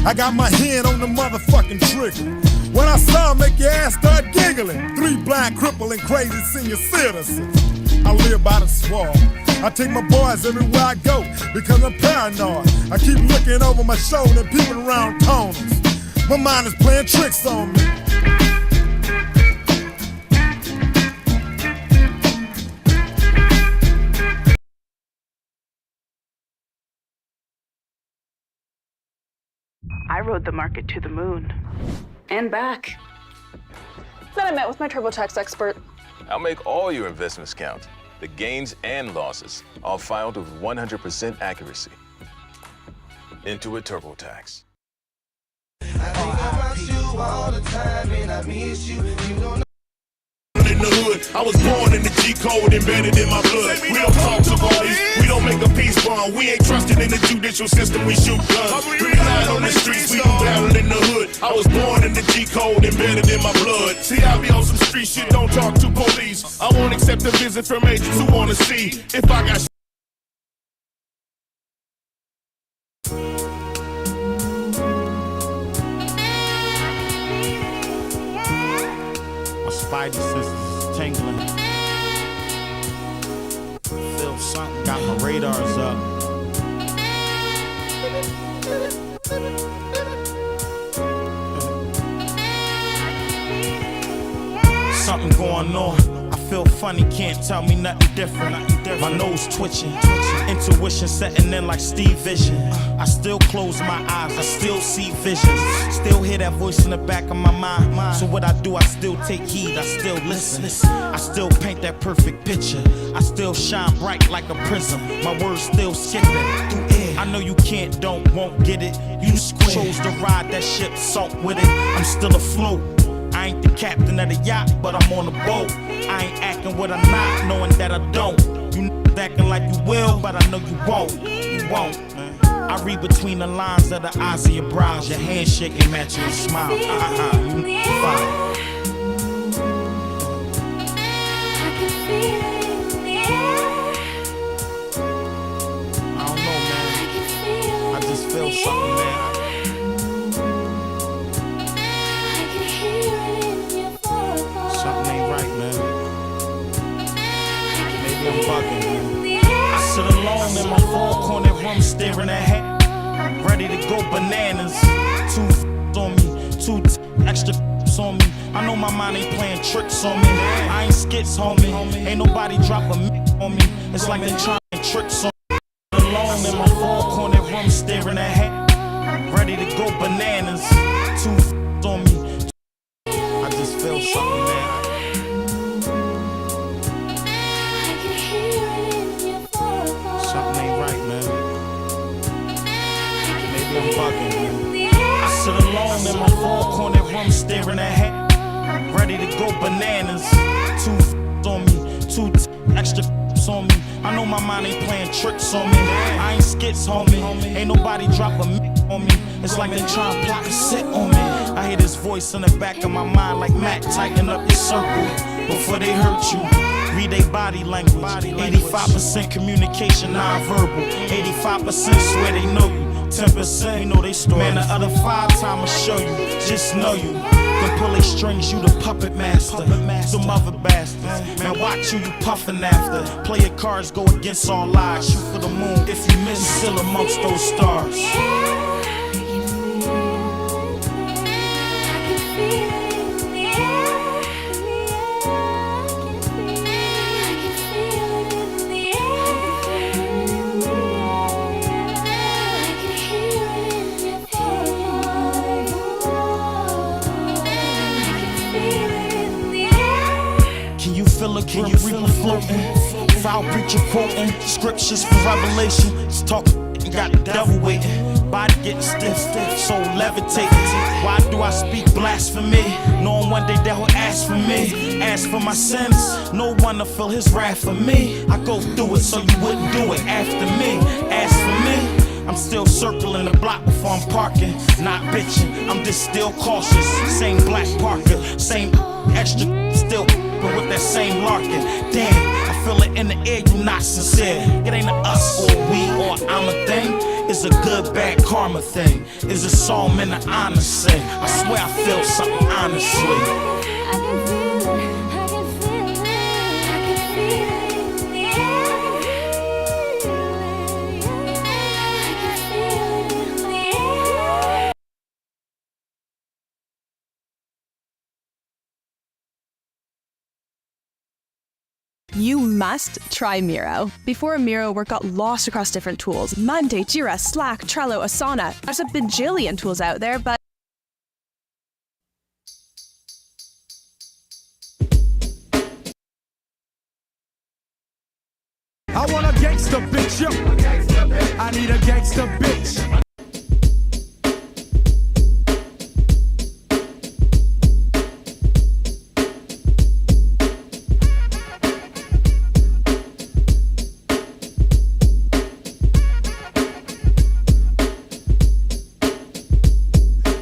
I got my hand on the motherfucking trigger. When I saw 'em, make your ass start giggling. 3 blind, crippling, crazy senior citizens. I live by the swamp. I take my boys everywhere I go because I'm paranoid. I keep looking over my shoulder and peeping around corners. My mind is playing tricks on me. I rode the market to the moon. And back. Then I met with my TurboTax expert. I'll make all your investments count. The gains and losses, all filed with 100% accuracy. Intuit TurboTax. I think about you all the time and I miss you. You don't know. In the hood, I was born in the G code embedded in my blood. We don't talk to police, we don't make a peace bond. We ain't trusted in the judicial system, we shoot guns. We rely on the streets, we do battle in the hood. I was born in the G code embedded in my blood. See, I be on some street shit, don't talk to police. I won't accept a visit from agents who wanna see if I got Spidey senses tingling. Feel something, got my radars up. Something going on. I feel funny, can't tell me nothing different. My nose twitching, intuition setting in like Steve Vision. I still close my eyes, I still see visions. Still hear that voice in the back of my mind. So what I do, I still take heed, I still listen. I still paint that perfect picture. I still shine bright like a prism. My words still skipping through air. I know you can't, don't, won't get it. You chose to ride that ship, salt with it. I'm still afloat. I ain't the captain of the yacht, but I'm on the boat. I ain't acting what I'm not, knowing that I don't. You acting like you will, but I know you won't. You won't. I read between the lines of the eyes of your brows. Your handshake ain't matching your smile. You fine. I don't know, man. I just feel something, man. Something ain't right, man. Maybe I'm bugging, man. I sit alone in my four-corner room staring ahead, ready to go bananas. 2 on me, 2 extra on me. I know my mind ain't playing tricks on me. I ain't skits, homie. Ain't nobody drop a on me. It's like they trying tricks on me. Alone in my four-corner room staring ahead, ready to go bananas. 2 on me. I just feel something, man. Something ain't right, man. Maybe I'm bugging, man. I sit alone in my four-corner room staring ahead, ready to go bananas. 2 on me, 2 extra on me. I know my mind ain't playing tricks on me. I ain't skits, homie. Ain't nobody drop a on me. It's like they trying to plot a set on me. I hear this voice in the back of my mind like Mac, tighten up your circle before they hurt you. Read they body language. 85% communication, non-verbal. 85% swear they know you. 10% you know they story. Man, the other 5 times I'll show you. Just know you. Can pull they strings, you the puppet master. Some other bastards. Man, watch who you puffin' after. Play your cards, go against all odds. Shoot for the moon. If you miss, still amongst those stars. Can you feel it floating? Foul preacher quoting scriptures for revelation. Just talking and got the devil waiting. Body getting stiff, soul levitating. Why do I speak blasphemy? Knowing one day that will ask for me. Ask for my sins, no one to feel his wrath for me. I go through it so you wouldn't do it after me. Ask for me. I'm still circling the block before I'm parking. Not bitching, I'm just still cautious. Same black Parker, same extra, still with that same larkin. Damn, I feel it in the air, you not sincere. It ain't a us or we or I'm a thing. It's a good, bad karma thing. It's a psalm in the honor sing. I swear I feel something honestly. You must try Miro. Before Miro, work got lost across different tools. Monday, Jira, Slack, Trello, Asana. There's a bajillion tools out there, but I want a gangsta bitch, yo. I need a gangsta bitch.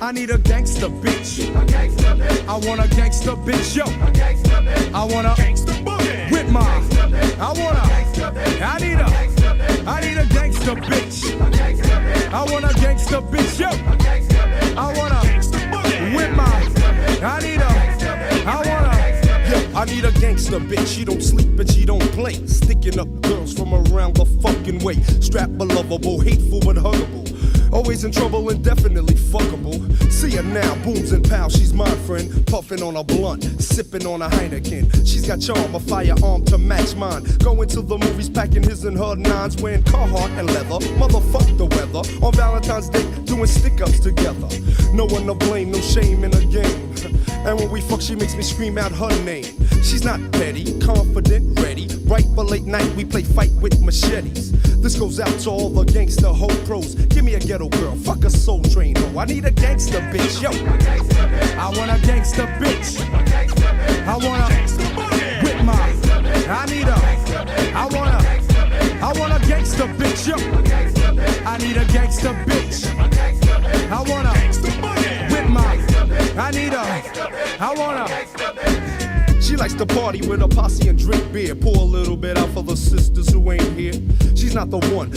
I need a gangsta bitch. I want a gangsta bitch, yo. I want a gangsta with my. I need a gangsta bitch. I want a gangsta bitch, yo. I want a with my. I want a need a gangster bitch. She don't sleep and she don't play. Sticking up girls from around the fucking way. Strapped but lovable, hateful but huggable. Always in trouble and definitely fuckable. See her now, booms and pals, she's my friend. Puffing on a blunt, sipping on a Heineken. She's got charm, a firearm to match mine. Going to the movies, packing his and her nines. Wearing Carhartt and leather, motherfuck the weather. On Valentine's Day, doing stick-ups together. No one to blame, no shame in the game. And when we fuck, she makes me scream out her name. She's not petty, confident, ready. Right but late night, we play fight with machetes. This goes out to all the gangster hoe pros. Give me a ghetto girl, fuck a soul train hoe. I need a gangster bitch, yo. I want a gangster bitch. I want a with my. I need a. I want a gangster bitch, yo. I need a gangster bitch. I want a with my. I need a. I want a. She likes to party with a posse and drink beer. Pour a little bit out for the sisters who ain't here. She's not the one.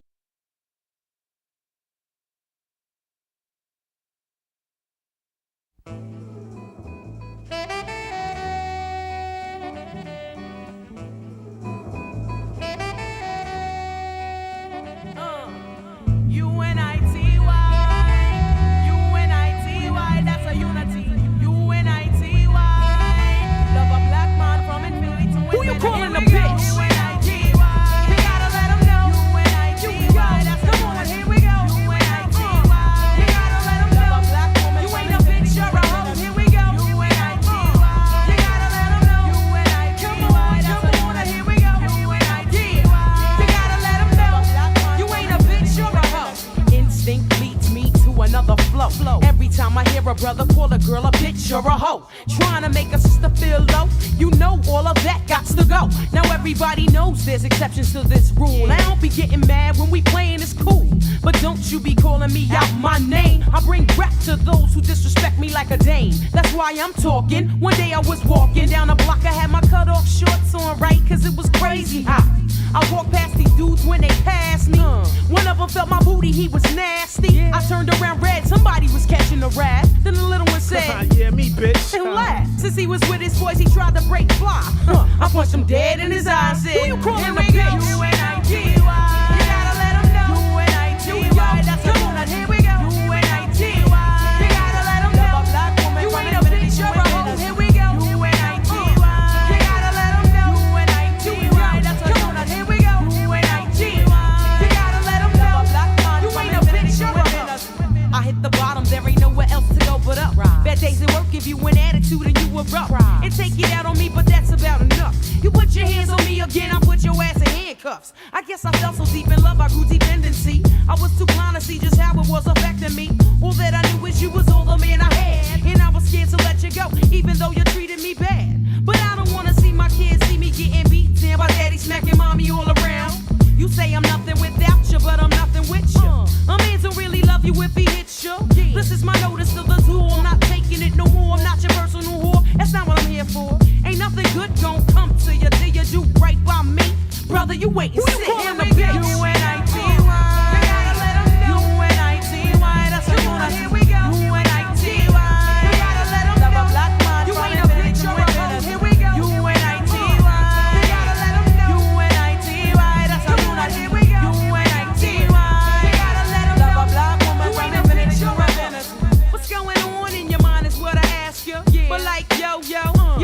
Every time I hear a brother call a girl a bitch or a hoe, trying to make a sister feel low, you know all of that gots to go. Now everybody knows there's exceptions to this rule. I don't be getting mad when we playing, it's cool, but don't you be calling me out my name. I bring rap to those who disrespect me like a dame. That's why I'm talking. One day I was walking down the block, I had my cut off shorts on, right, cause it was crazy hot. I walked past these dudes when they passed me. One of them felt my booty, he was nasty. I turned around red, somebody was catching a rat. Then the little one said, yeah, me, bitch. And laughed. Since he was with his boys, he tried to break fly. I punched him dead in his eyes and said, who you calling a bitch? UNITY. You gotta let him know. UNITY. That's the one. Here we go. UNITY. You gotta let him know. You ain't a bitch, you're a hoe. Here we go. UNITY. You gotta let him know. UNITY. That's the one. Here we go. UNITY. You gotta let him know. You ain't a bitch, you're a hoe. I hit the bottom, there ain't nowhere else to go but up. Bad days at work give you an attitude and you erupt. And take it out on me, but that's about enough. You put your hands on me again, I put your ass in handcuffs. I guess I fell so deep in love, I grew dependency. I was too blind to see just how it was affecting me. All that I knew is you was all the man I had, and I was scared to let you go, even though you treated me bad. But I don't wanna see my kids see me getting beat down by daddy smacking mommy all around. You say I'm nothing without you, but I'm nothing with you. A man don't really love you if he hits you. This is my notice to the zoo. I'm not taking it no more. I'm not your personal whore. That's not what I'm here for. Ain't nothing good gon' come to you till you do right by me. Brother, you wait and sit in the bitch. UNITY. You gotta let him know. UNITY. That's the one. Here we go. UNITY. You gotta let him know. Black man. You ain't a bitch or a hoe. Here we go. UNITY. You gotta let him know. UNITY. That's the one. Here we go. UNITY. You gotta let him know. Black woman. You ain't a bitch or a hoe. What's going on in your mind is what I ask you. But like yo, you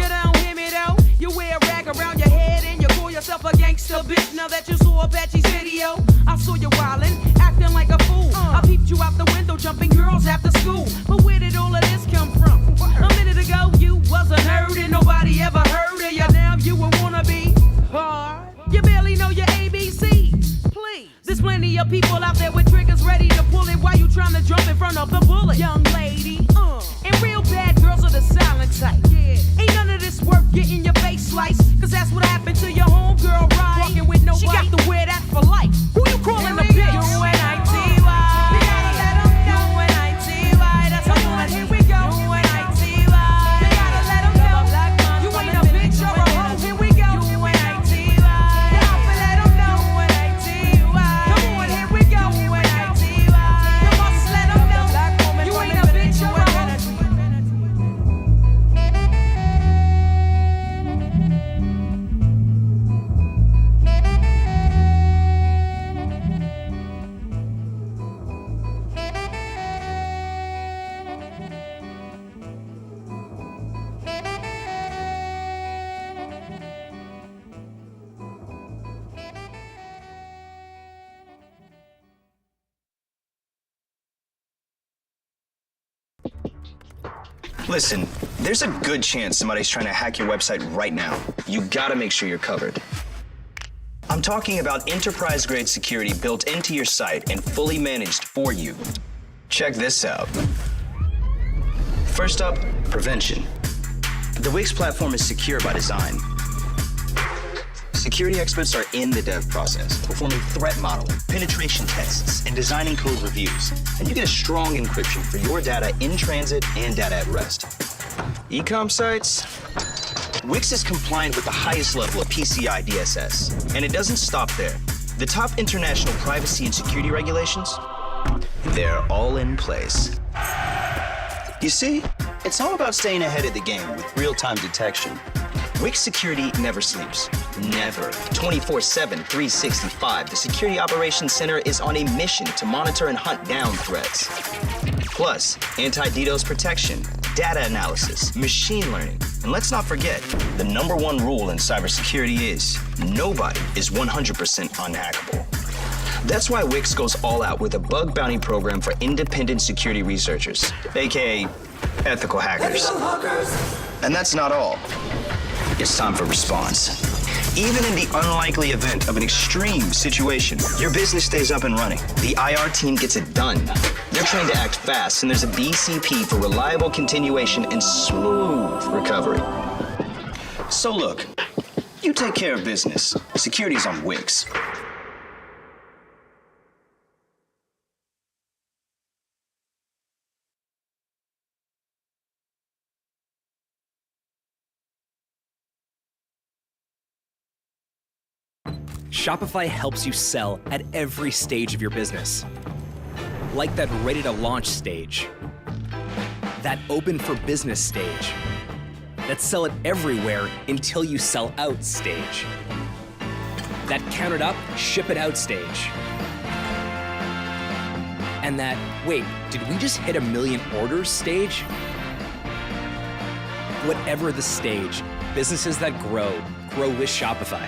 don't hear me though. You wear a rag around your head and you call yourself a gangster bitch. Now that you saw Apache's video, I saw you wildin', acting like a fool. I peeped you out the window, jumping girls after school. But where did all of this come from? A minute ago you wasn't heard and nobody ever heard of you. Now you a wannabe hard. You barely know your ABCs. Please, there's plenty of people out there with triggers ready to pull it while you trying to jump in front of the bullet. Young lady, and real bad girls are the silent type. Ain't none of this worth getting your face sliced, cause that's what happened to your homegirl, right? Walking with nobody. She got to wear that for life. Who you calling a bitch? UNITY. You gotta let them know. UNITY. That's the one. Here we go. UNITY. You gotta let them know. You ain't a bitch or a hoe. Here we go. UNITY. You gotta let them know. UNITY. Come on, here we go. UNITY. You must let them know. You ain't a bitch or a hoe. Listen, there's a good chance somebody's trying to hack your website right now. You gotta make sure you're covered. I'm talking about enterprise-grade security built into your site and fully managed for you. Check this out. First up, prevention. The Wix platform is secure by design. Security experts are in the dev process, performing threat modeling, penetration tests, and designing code reviews. And you get a strong encryption for your data in transit and data at rest. E-com sites? Wix is compliant with the highest level of PCI DSS. And it doesn't stop there. The top international privacy and security regulations, they're all in place. You see, it's all about staying ahead of the game with real-time detection. Wix security never sleeps. Never. 24/7, 365. The Security Operations Center is on a mission to monitor and hunt down threats. Plus, anti-DDoS protection, data analysis, machine learning. And let's not forget, the #1 rule in cybersecurity is nobody is 100% unhackable. That's why Wix goes all out with a bug bounty program for independent security researchers, aka ethical hackers. And that's not all. It's time for response. Even in the unlikely event of an extreme situation, your business stays up and running. The IR team gets it done. They're trained to act fast, and there's a BCP for reliable continuation and smooth recovery. So look, you take care of business. Security's on Wix. Shopify helps you sell at every stage of your business. Like that ready to launch stage, that open for business stage, that sell it everywhere until you sell out stage, that count it up, ship it out stage, and that, wait, did we just hit 1 million orders stage? Whatever the stage, businesses that grow with Shopify.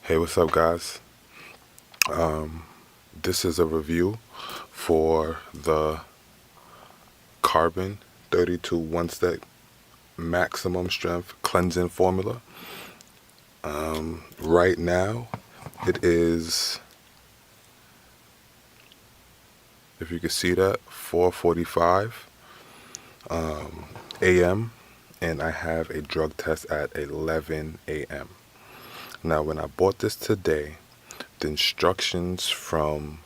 Hey, what's up, guys? This is a review for the Carbon 32 one-step maximum strength cleansing formula. Right now, it is, if you can see that, 4:45 a.m. and I have a drug test at 11 a.m. Now, when I bought this today, the instructions from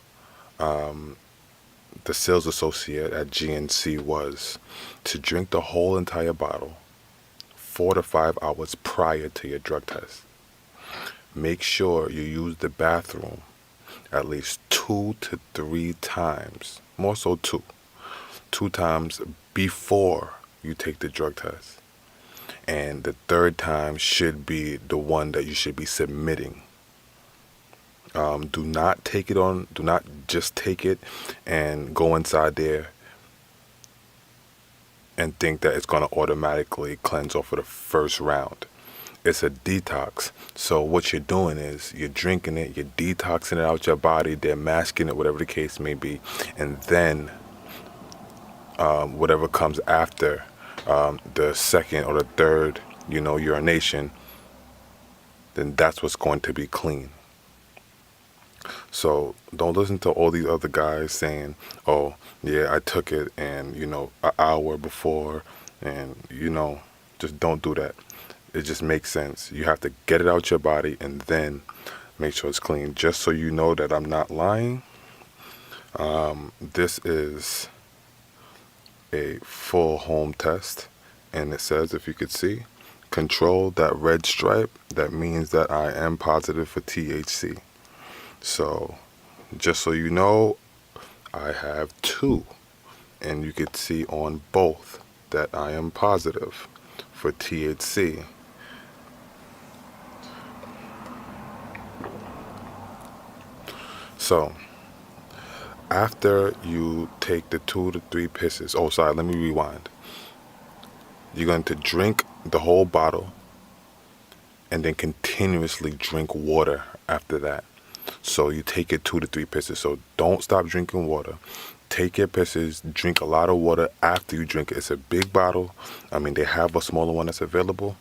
the sales associate at GNC was to drink the whole entire bottle 4 to 5 hours prior to your drug test. Make sure you use the bathroom at least 2 to 3 times, more so 2 times before you take the drug test. And the third time should be the one that you should be submitting. Do not just take it and go inside there and think that it's going to automatically cleanse off of the first round. It's a detox. So what you're doing is you're drinking it, you're detoxing it out your body, they're masking it, whatever the case may be. And then whatever comes after the second or the third, urination, then that's what's going to be clean. So don't listen to all these other guys saying, oh, yeah, I took it and, an hour before and, just don't do that. It just makes sense. You have to get it out your body and then make sure it's clean. Just so you know that I'm not lying, this is a full home test. And it says, if you could see, control that red stripe. That means that I am positive for THC. So, just so you know, I have 2, and you can see on both that I am positive for THC. So, after you take the 2 to 3 pisses, let me rewind. You're going to drink the whole bottle and then continuously drink water after that. So you take it 2 to 3 pisses. So don't stop drinking water. Take your pisses, drink a lot of water after you drink it. It's a big bottle. I mean, they have a smaller one that's available.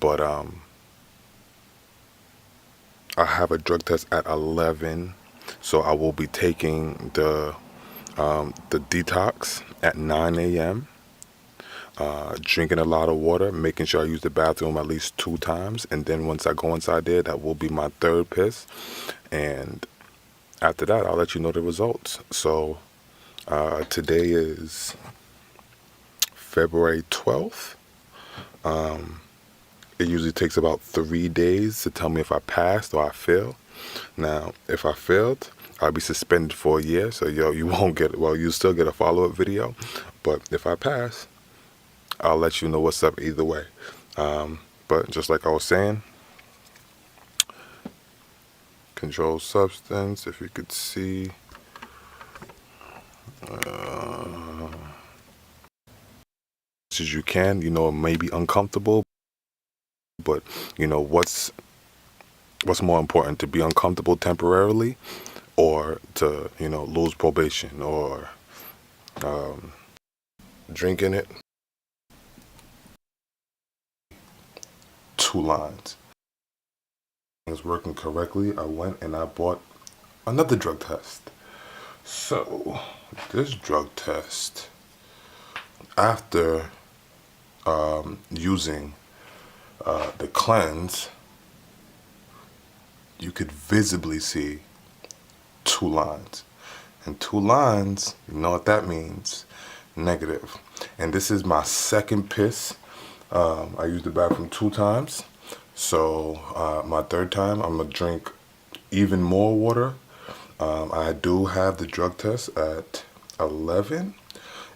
But I have a drug test at 11. So I will be taking the detox at 9 a.m. Drinking a lot of water, making sure I use the bathroom at least 2 times, and then once I go inside there, that will be my 3rd piss, and after that, I'll let you know the results. So today is February 12th. It usually takes about 3 days to tell me if I passed or I failed. Now, if I failed, I'll be suspended for a year, so you won't get, you'll still get a follow-up video, but if I pass, I'll let you know what's up either way. But just like I was saying, controlled substance, if you could see. As you can, it may be uncomfortable, but what's more important, to be uncomfortable temporarily or to lose probation or drinking it. 2 lines. It's working correctly. I went and I bought another drug test. So this drug test, after using the cleanse, you could visibly see 2 lines. And 2 lines, you know what that means? Negative. And this is my 2nd piss. I used the bathroom 2 times. So my 3rd time, I'm going to drink even more water. I do have the drug test at 11.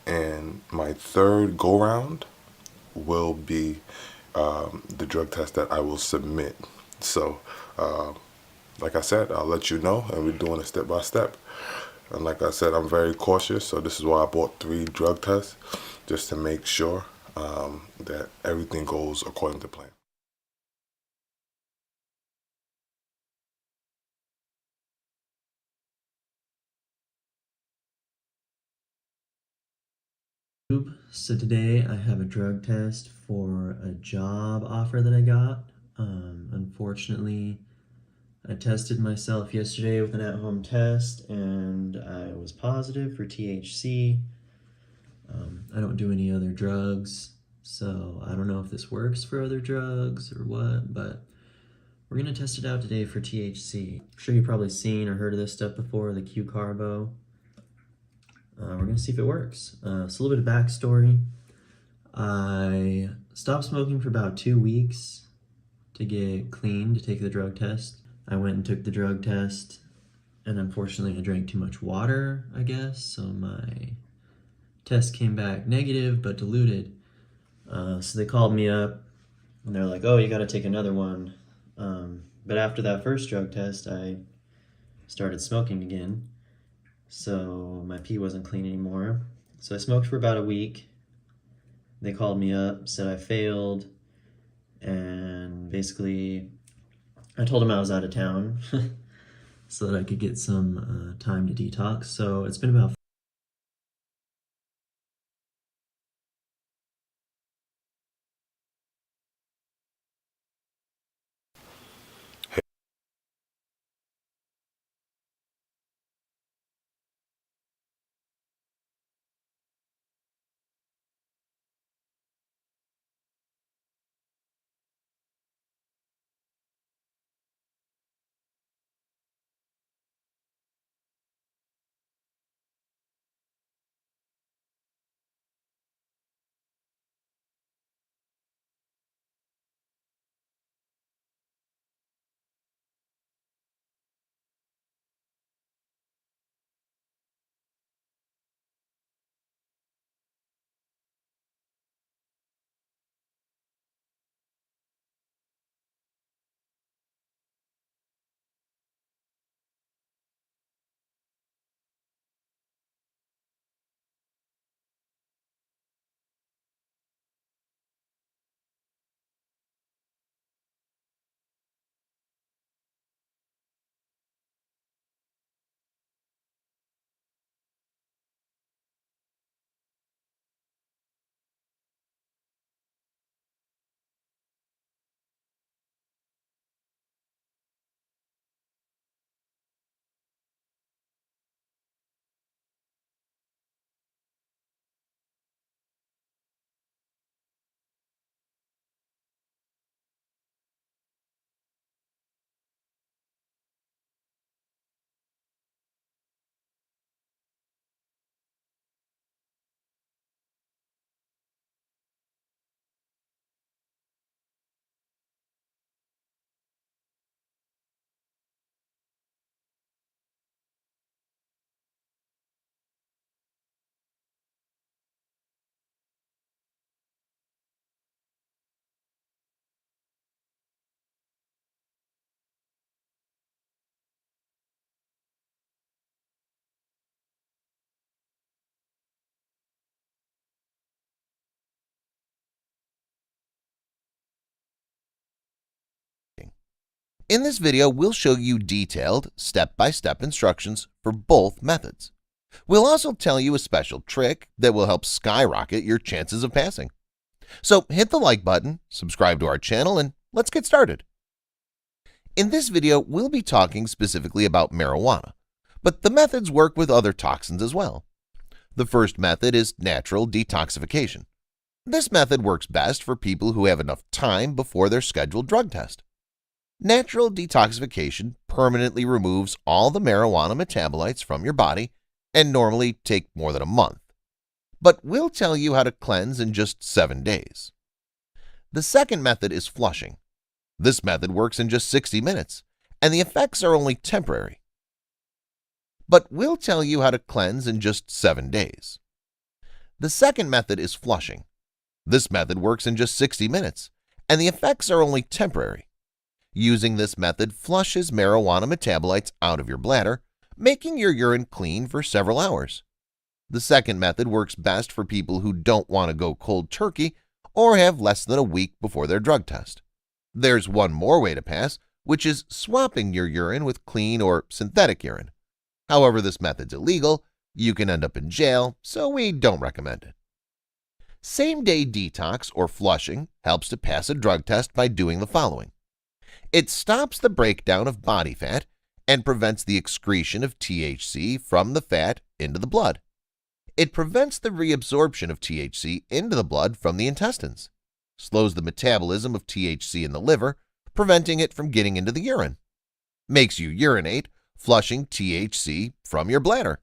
And my 3rd go-round will be the drug test that I will submit. So, like I said, I'll let you know, and we're doing it step by step. And like I said, I'm very cautious, so this is why I bought 3 drug tests, just to make sure that everything goes according to plan. So today I have a drug test for a job offer that I got. Unfortunately, I tested myself yesterday with an at-home test and I was positive for THC. I don't do any other drugs, so I don't know if this works for other drugs or what, but we're gonna test it out today for THC. I'm sure you've probably seen or heard of this stuff before, the Q-Carbo. We're gonna see if it works. So a little bit of backstory. I stopped smoking for about 2 weeks to get clean to take the drug test. I went and took the drug test, and unfortunately I drank too much water, I guess, so my test came back negative but diluted. So they called me up and they're like, oh, you gotta take another one. But after that first drug test, I started smoking again. So my pee wasn't clean anymore. So I smoked for about a week. They called me up, said I failed, and basically I told them I was out of town so that I could get some time to detox. So it's been about In this video, we'll show you detailed, step-by-step instructions for both methods. We'll also tell you a special trick that will help skyrocket your chances of passing. So hit the like button, subscribe to our channel, and let's get started. In this video, we'll be talking specifically about marijuana, but the methods work with other toxins as well. The first method is natural detoxification. This method works best for people who have enough time before their scheduled drug test. Natural detoxification permanently removes all the marijuana metabolites from your body and normally take more than a month. But we'll tell you how to cleanse in just 7 days. The second method is flushing. This method works in just 60 minutes, and the effects are only temporary. But we'll tell you how to cleanse in just 7 days. The second method is flushing. This method works in just 60 minutes, and the effects are only temporary. Using this method flushes marijuana metabolites out of your bladder, making your urine clean for several hours. The second method works best for people who don't want to go cold turkey or have less than a week before their drug test. There's one more way to pass, which is swapping your urine with clean or synthetic urine. However, this method's illegal, you can end up in jail, so we don't recommend it. Same-day detox or flushing helps to pass a drug test by doing the following. It stops the breakdown of body fat and prevents the excretion of THC from the fat into the blood. It prevents the reabsorption of THC into the blood from the intestines, slows the metabolism of THC in the liver, preventing it from getting into the urine, makes you urinate, flushing THC from your bladder.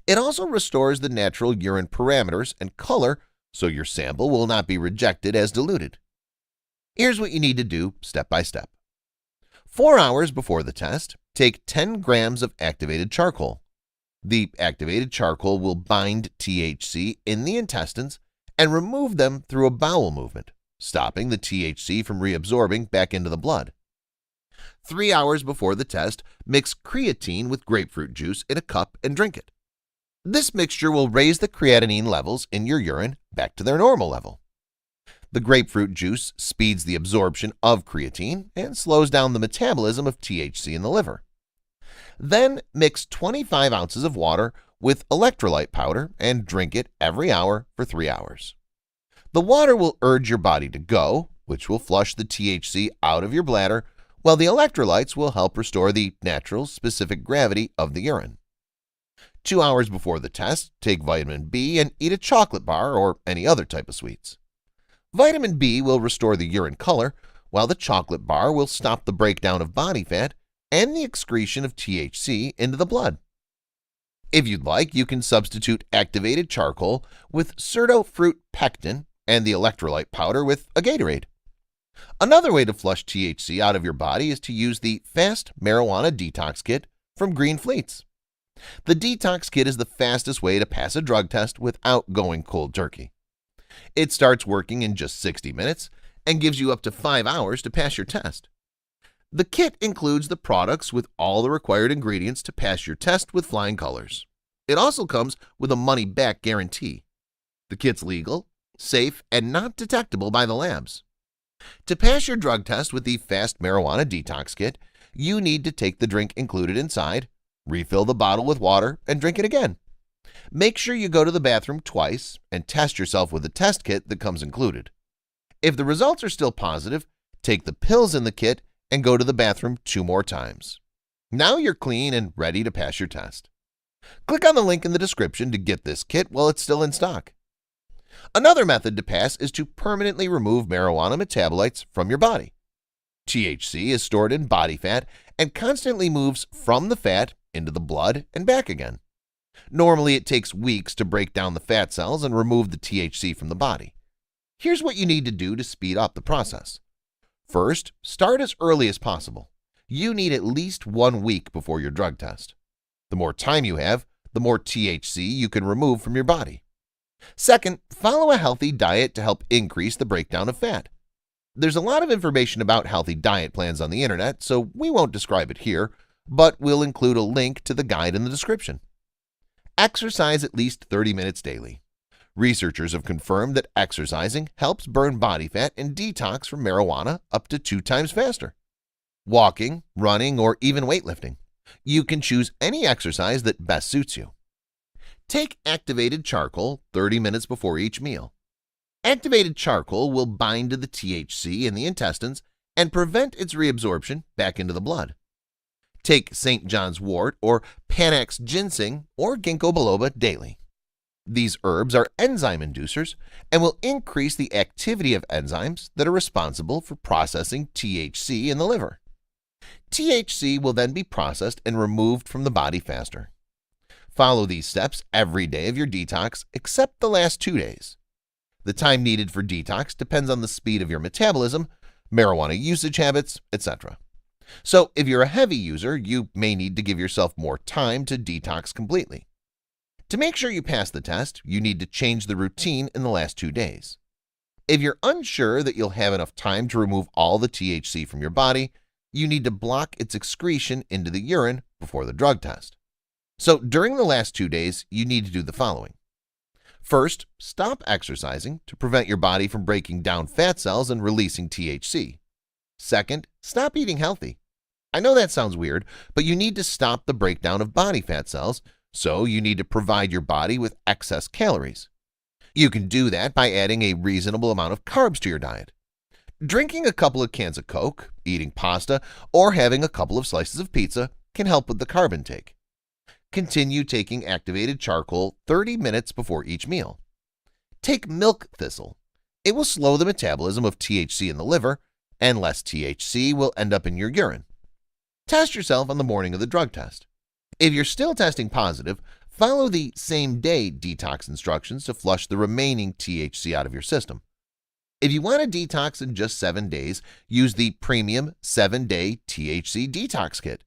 It also restores the natural urine parameters and color so your sample will not be rejected as diluted. Here's what you need to do step by step. 4 hours before the test, take 10 grams of activated charcoal. The activated charcoal will bind THC in the intestines and remove them through a bowel movement, stopping the THC from reabsorbing back into the blood. 3 hours before the test, mix creatine with grapefruit juice in a cup and drink it. This mixture will raise the creatinine levels in your urine back to their normal level. The grapefruit juice speeds the absorption of creatine and slows down the metabolism of THC in the liver. Then mix 25 ounces of water with electrolyte powder and drink it every hour for 3 hours. The water will urge your body to go, which will flush the THC out of your bladder, while the electrolytes will help restore the natural specific gravity of the urine. 2 hours before the test, take vitamin B and eat a chocolate bar or any other type of sweets. Vitamin B will restore the urine color, while the chocolate bar will stop the breakdown of body fat and the excretion of THC into the blood. If you'd like, you can substitute activated charcoal with pseudofruit pectin and the electrolyte powder with a Gatorade. Another way to flush THC out of your body is to use the Fast Marijuana Detox Kit from Green Fleets. The detox kit is the fastest way to pass a drug test without going cold turkey. It starts working in just 60 minutes and gives you up to 5 hours to pass your test. The kit includes the products with all the required ingredients to pass your test with flying colors. It also comes with a money-back guarantee. The kit's legal, safe, and not detectable by the labs. To pass your drug test with the Fast Marijuana Detox Kit, you need to take the drink included inside, refill the bottle with water, and drink it again. Make sure you go to the bathroom twice and test yourself with the test kit that comes included. If the results are still positive, take the pills in the kit and go to the bathroom 2 more times. Now you're clean and ready to pass your test. Click on the link in the description to get this kit while it's still in stock. Another method to pass is to permanently remove marijuana metabolites from your body. THC is stored in body fat and constantly moves from the fat into the blood and back again. Normally, it takes weeks to break down the fat cells and remove the THC from the body. Here's what you need to do to speed up the process. First, start as early as possible. You need at least 1 week before your drug test. The more time you have, the more THC you can remove from your body. Second, follow a healthy diet to help increase the breakdown of fat. There's a lot of information about healthy diet plans on the internet, so we won't describe it here, but we'll include a link to the guide in the description. Exercise at least 30 minutes daily. Researchers have confirmed that exercising helps burn body fat and detox from marijuana up to 2 times faster. Walking, running, or even weightlifting. You can choose any exercise that best suits you. Take activated charcoal 30 minutes before each meal. Activated charcoal will bind to the THC in the intestines and prevent its reabsorption back into the blood. Take St. John's wort or Panax ginseng or ginkgo biloba daily. These herbs are enzyme inducers and will increase the activity of enzymes that are responsible for processing THC in the liver. THC will then be processed and removed from the body faster. Follow these steps every day of your detox except the last 2 days. The time needed for detox depends on the speed of your metabolism, marijuana usage habits, etc. So if you're a heavy user, you may need to give yourself more time to detox completely. To make sure you pass the test, you need to change the routine in the last 2 days. If you're unsure that you'll have enough time to remove all the THC from your body, you need to block its excretion into the urine before the drug test. So during the last 2 days, you need to do the following. First, stop exercising to prevent your body from breaking down fat cells and releasing THC. Second, stop eating healthy. I know that sounds weird, but you need to stop the breakdown of body fat cells, so you need to provide your body with excess calories. You can do that by adding a reasonable amount of carbs to your diet. Drinking a couple of cans of Coke, eating pasta, or having a couple of slices of pizza can help with the carb intake. Continue taking activated charcoal 30 minutes before each meal. Take milk thistle. It will slow the metabolism of THC in the liver, and less THC will end up in your urine. Test yourself on the morning of the drug test. If you're still testing positive, follow the same-day detox instructions to flush the remaining THC out of your system. If you want to detox in just 7 days, use the premium 7-day THC detox kit.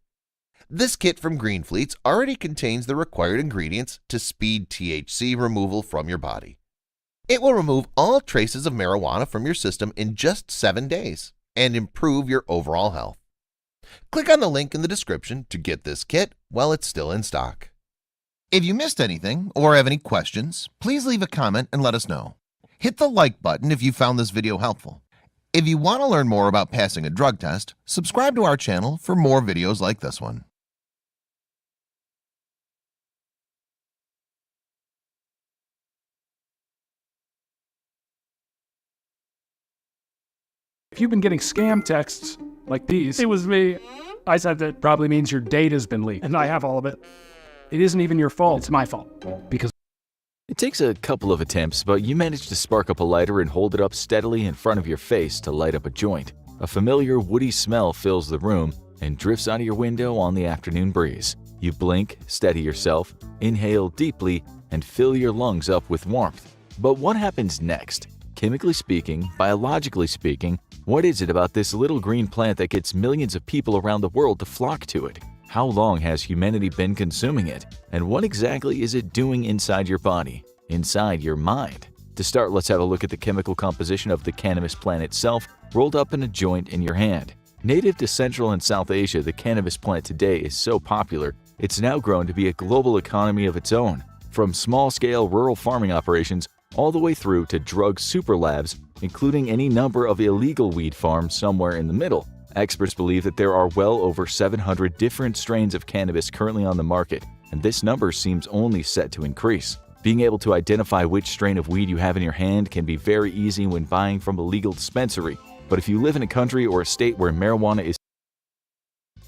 This kit from Green Fleets already contains the required ingredients to speed THC removal from your body. It will remove all traces of marijuana from your system in just 7 days and improve your overall health. Click on the link in the description to get this kit while it's still in stock. If you missed anything or have any questions, please leave a comment and let us know. Hit the like button if you found this video helpful. If you want to learn more about passing a drug test, subscribe to our channel for more videos like this one. If you've been getting scam texts like these, it was me. I said that probably means your data's been leaked, and I have all of it. It isn't even your fault. It's my fault. Because it takes a couple of attempts, but you manage to spark up a lighter and hold it up steadily in front of your face to light up a joint. A familiar woody smell fills the room and drifts out of your window on the afternoon breeze. You blink, steady yourself, inhale deeply, and fill your lungs up with warmth. But what happens next? Chemically speaking, biologically speaking, what is it about this little green plant that gets millions of people around the world to flock to it? How long has humanity been consuming it? And what exactly is it doing inside your body, inside your mind? To start, let's have a look at the chemical composition of the cannabis plant itself, rolled up in a joint in your hand. Native to Central and South Asia, the cannabis plant today is so popular, it's now grown to be a global economy of its own. From small-scale rural farming operations all the way through to drug super labs, including any number of illegal weed farms somewhere in the middle. Experts believe that there are well over 700 different strains of cannabis currently on the market, and this number seems only set to increase. Being able to identify which strain of weed you have in your hand can be very easy when buying from a legal dispensary, but if you live in a country or a state where marijuana is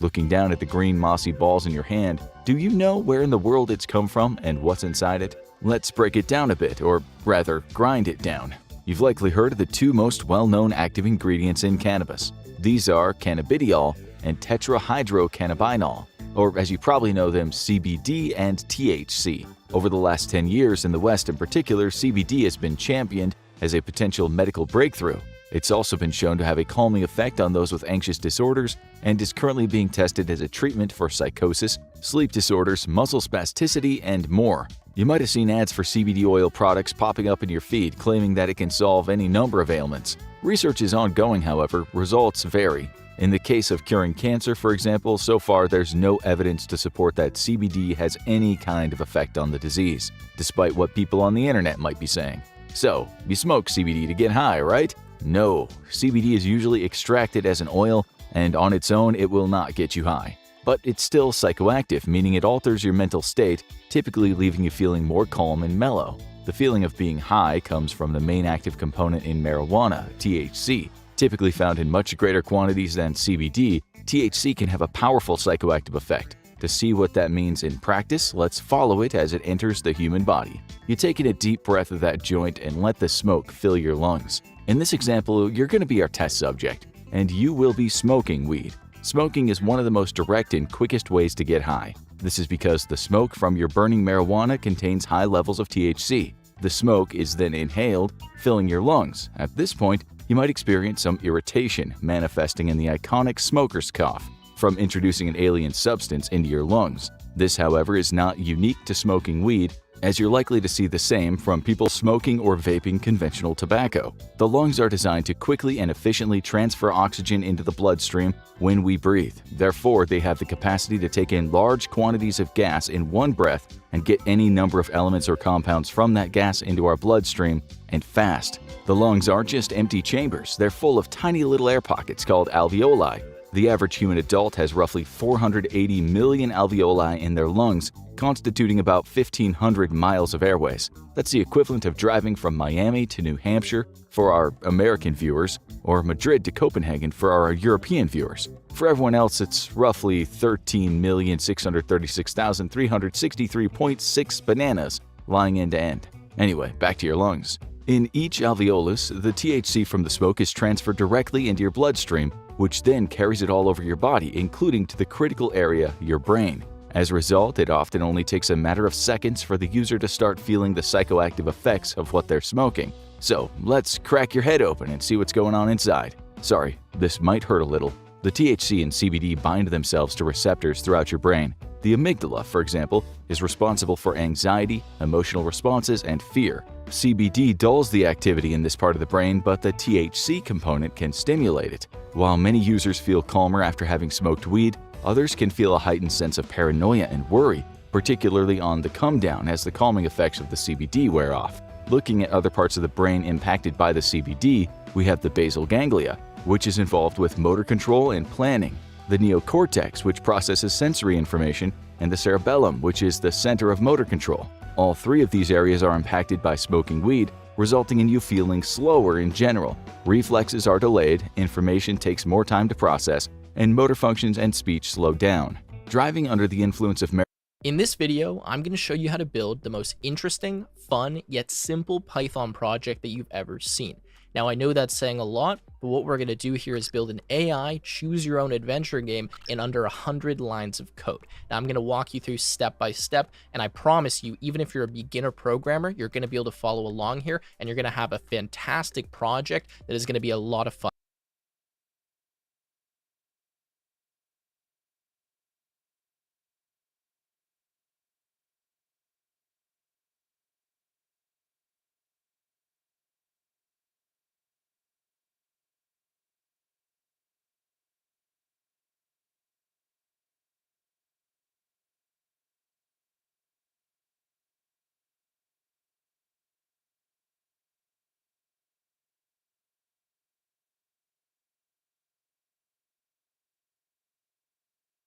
looking down at the green mossy balls in your hand, do you know where in the world it's come from and what's inside it? Let's break it down a bit, or rather, grind it down. You've likely heard of the two most well-known active ingredients in cannabis. These are cannabidiol and tetrahydrocannabinol, or as you probably know them, CBD and THC. Over the last 10 years in the West in particular, CBD has been championed as a potential medical breakthrough. It's also been shown to have a calming effect on those with anxious disorders and is currently being tested as a treatment for psychosis, sleep disorders, muscle spasticity, and more. You might have seen ads for CBD oil products popping up in your feed claiming that it can solve any number of ailments. Research is ongoing, however, results vary. In the case of curing cancer, for example, so far there's no evidence to support that CBD has any kind of effect on the disease, despite what people on the internet might be saying. So, you smoke CBD to get high, right? No, CBD is usually extracted as an oil, and on its own it will not get you high. But it's still psychoactive, meaning it alters your mental state, typically leaving you feeling more calm and mellow. The feeling of being high comes from the main active component in marijuana, THC. Typically found in much greater quantities than CBD, THC can have a powerful psychoactive effect. To see what that means in practice, let's follow it as it enters the human body. You take in a deep breath of that joint and let the smoke fill your lungs. In this example, you're going to be our test subject, and you will be smoking weed. Smoking is one of the most direct and quickest ways to get high. This is because the smoke from your burning marijuana contains high levels of THC. The smoke is then inhaled, filling your lungs. At this point, you might experience some irritation, manifesting in the iconic smoker's cough from introducing an alien substance into your lungs. This, however, is not unique to smoking weed, as you're likely to see the same from people smoking or vaping conventional tobacco. The lungs are designed to quickly and efficiently transfer oxygen into the bloodstream when we breathe. Therefore, they have the capacity to take in large quantities of gas in one breath and get any number of elements or compounds from that gas into our bloodstream, and fast. The lungs aren't just empty chambers, they're full of tiny little air pockets called alveoli. The average human adult has roughly 480 million alveoli in their lungs, constituting about 1,500 miles of airways. That's the equivalent of driving from Miami to New Hampshire for our American viewers, or Madrid to Copenhagen for our European viewers. For everyone else, it's roughly 13,636,363.6 bananas lying end to end. Anyway, back to your lungs. In each alveolus, the THC from the smoke is transferred directly into your bloodstream, which then carries it all over your body, including to the critical area, your brain. As a result, it often only takes a matter of seconds for the user to start feeling the psychoactive effects of what they're smoking. So let's crack your head open and see what's going on inside. Sorry, this might hurt a little. The THC and CBD bind themselves to receptors throughout your brain. The amygdala, for example, is responsible for anxiety, emotional responses, and fear. CBD dulls the activity in this part of the brain, but the THC component can stimulate it. While many users feel calmer after having smoked weed, others can feel a heightened sense of paranoia and worry, particularly on the come down as the calming effects of the CBD wear off. Looking at other parts of the brain impacted by the CBD, we have the basal ganglia, which is involved with motor control and planning, the neocortex, which processes sensory information, and the cerebellum, which is the center of motor control. All three of these areas are impacted by smoking weed, resulting in you feeling slower in general. Reflexes are delayed, information takes more time to process, and motor functions and speech slow down. Driving under the influence of marijuana. In this video, I'm going to show you how to build the most interesting, fun, yet simple Python project that you've ever seen. Now, I know that's saying a lot, but what we're going to do here is build an AI choose-your-own-adventure game in under 100 lines of code. Now, I'm going to walk you through step by step, and I promise you, even if you're a beginner programmer, you're going to be able to follow along here, and you're going to have a fantastic project that is going to be a lot of fun.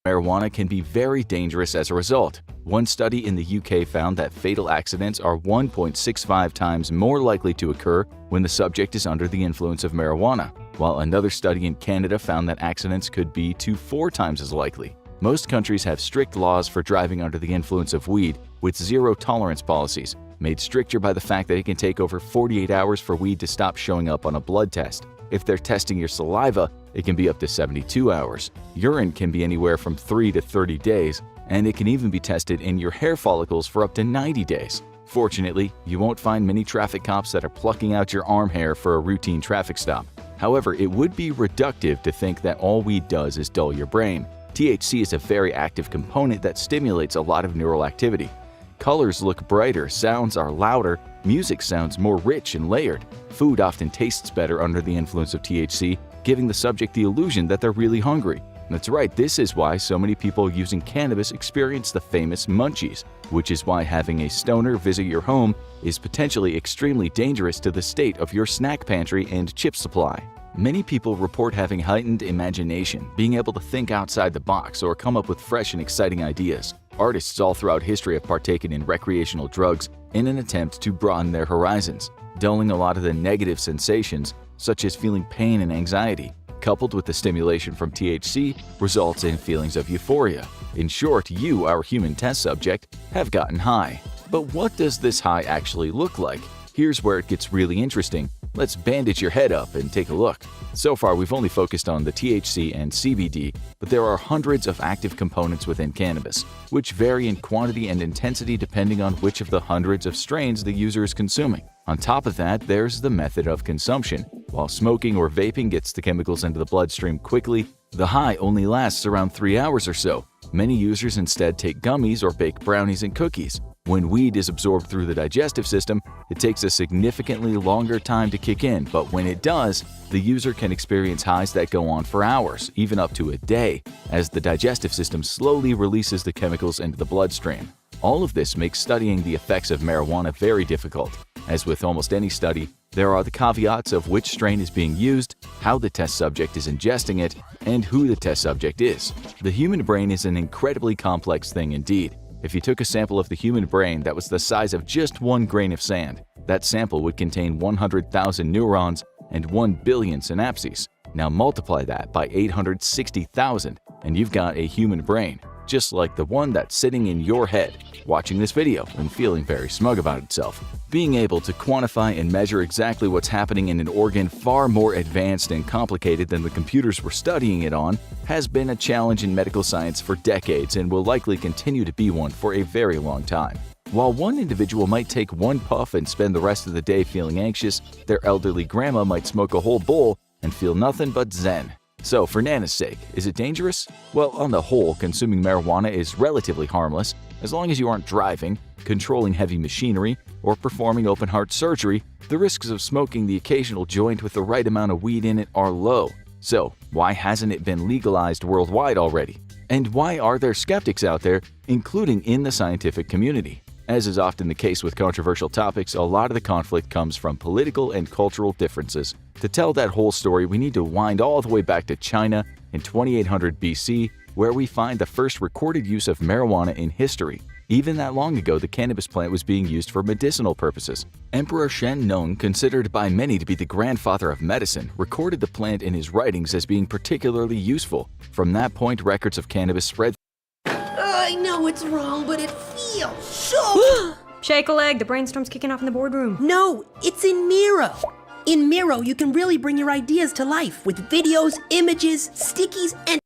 Marijuana can be very dangerous as a result. One study in the UK found that fatal accidents are 1.65 times more likely to occur when the subject is under the influence of marijuana, while another study in Canada found that accidents could be 2 to 4 times as likely. Most countries have strict laws for driving under the influence of weed, with zero-tolerance policies, made stricter by the fact that it can take over 48 hours for weed to stop showing up on a blood test. If they're testing your saliva, it can be up to 72 hours. Urine can be anywhere from 3 to 30 days, and it can even be tested in your hair follicles for up to 90 days. Fortunately, you won't find many traffic cops that are plucking out your arm hair for a routine traffic stop. However, it would be reductive to think that all weed does is dull your brain. THC is a very active component that stimulates a lot of neural activity. Colors look brighter, sounds are louder, music sounds more rich and layered. Food often tastes better under the influence of THC, giving the subject the illusion that they're really hungry. That's right, this is why so many people using cannabis experience the famous munchies, which is why having a stoner visit your home is potentially extremely dangerous to the state of your snack pantry and chip supply. Many people report having heightened imagination, being able to think outside the box or come up with fresh and exciting ideas. Artists all throughout history have partaken in recreational drugs in an attempt to broaden their horizons, dulling a lot of the negative sensations, such as feeling pain and anxiety, coupled with the stimulation from THC, results in feelings of euphoria. In short, you, our human test subject, have gotten high. But what does this high actually look like? Here's where it gets really interesting. Let's bandage your head up and take a look. So far, we've only focused on the THC and CBD, but there are hundreds of active components within cannabis, which vary in quantity and intensity depending on which of the hundreds of strains the user is consuming. On top of that, there's the method of consumption. While smoking or vaping gets the chemicals into the bloodstream quickly, the high only lasts around 3 hours or so. Many users instead take gummies or bake brownies and cookies. When weed is absorbed through the digestive system, it takes a significantly longer time to kick in, but when it does, the user can experience highs that go on for hours, even up to a day, as the digestive system slowly releases the chemicals into the bloodstream. All of this makes studying the effects of marijuana very difficult. As with almost any study, There are the caveats of which strain is being used, how the test subject is ingesting it, and who the test subject is. The human brain is an incredibly complex thing indeed. If you took a sample of the human brain that was the size of just 1 grain of sand, that sample would contain 100,000 neurons and 1 billion synapses. Now multiply that by 860,000 and you've got a human brain, just like the one that's sitting in your head, watching this video and feeling very smug about itself. Being able to quantify and measure exactly what's happening in an organ far more advanced and complicated than the computers we're studying it on has been a challenge in medical science for decades and will likely continue to be one for a very long time. While one individual might take 1 puff and spend the rest of the day feeling anxious, their elderly grandma might smoke a whole bowl and feel nothing but zen. So, for Nana's sake, is it dangerous? Well, on the whole, consuming marijuana is relatively harmless as long as you aren't driving, controlling heavy machinery, or performing open-heart surgery. The risks of smoking the occasional joint with the right amount of weed in it are low. So, why hasn't it been legalized worldwide already? And why are there skeptics out there, including in the scientific community? As is often the case with controversial topics, a lot of the conflict comes from political and cultural differences. To tell that whole story, we need to wind all the way back to China in 2800 BC, where we find the first recorded use of marijuana in history. Even that long ago, the cannabis plant was being used for medicinal purposes. Emperor Shen Nong, considered by many to be the grandfather of medicine, recorded the plant in his writings as being particularly useful. From that point, records of cannabis spread. I know it's wrong, but it feels so... Shake a leg, the brainstorm's kicking off in the boardroom. No, it's in Miro. In Miro, you can really bring your ideas to life with videos, images, stickies, and...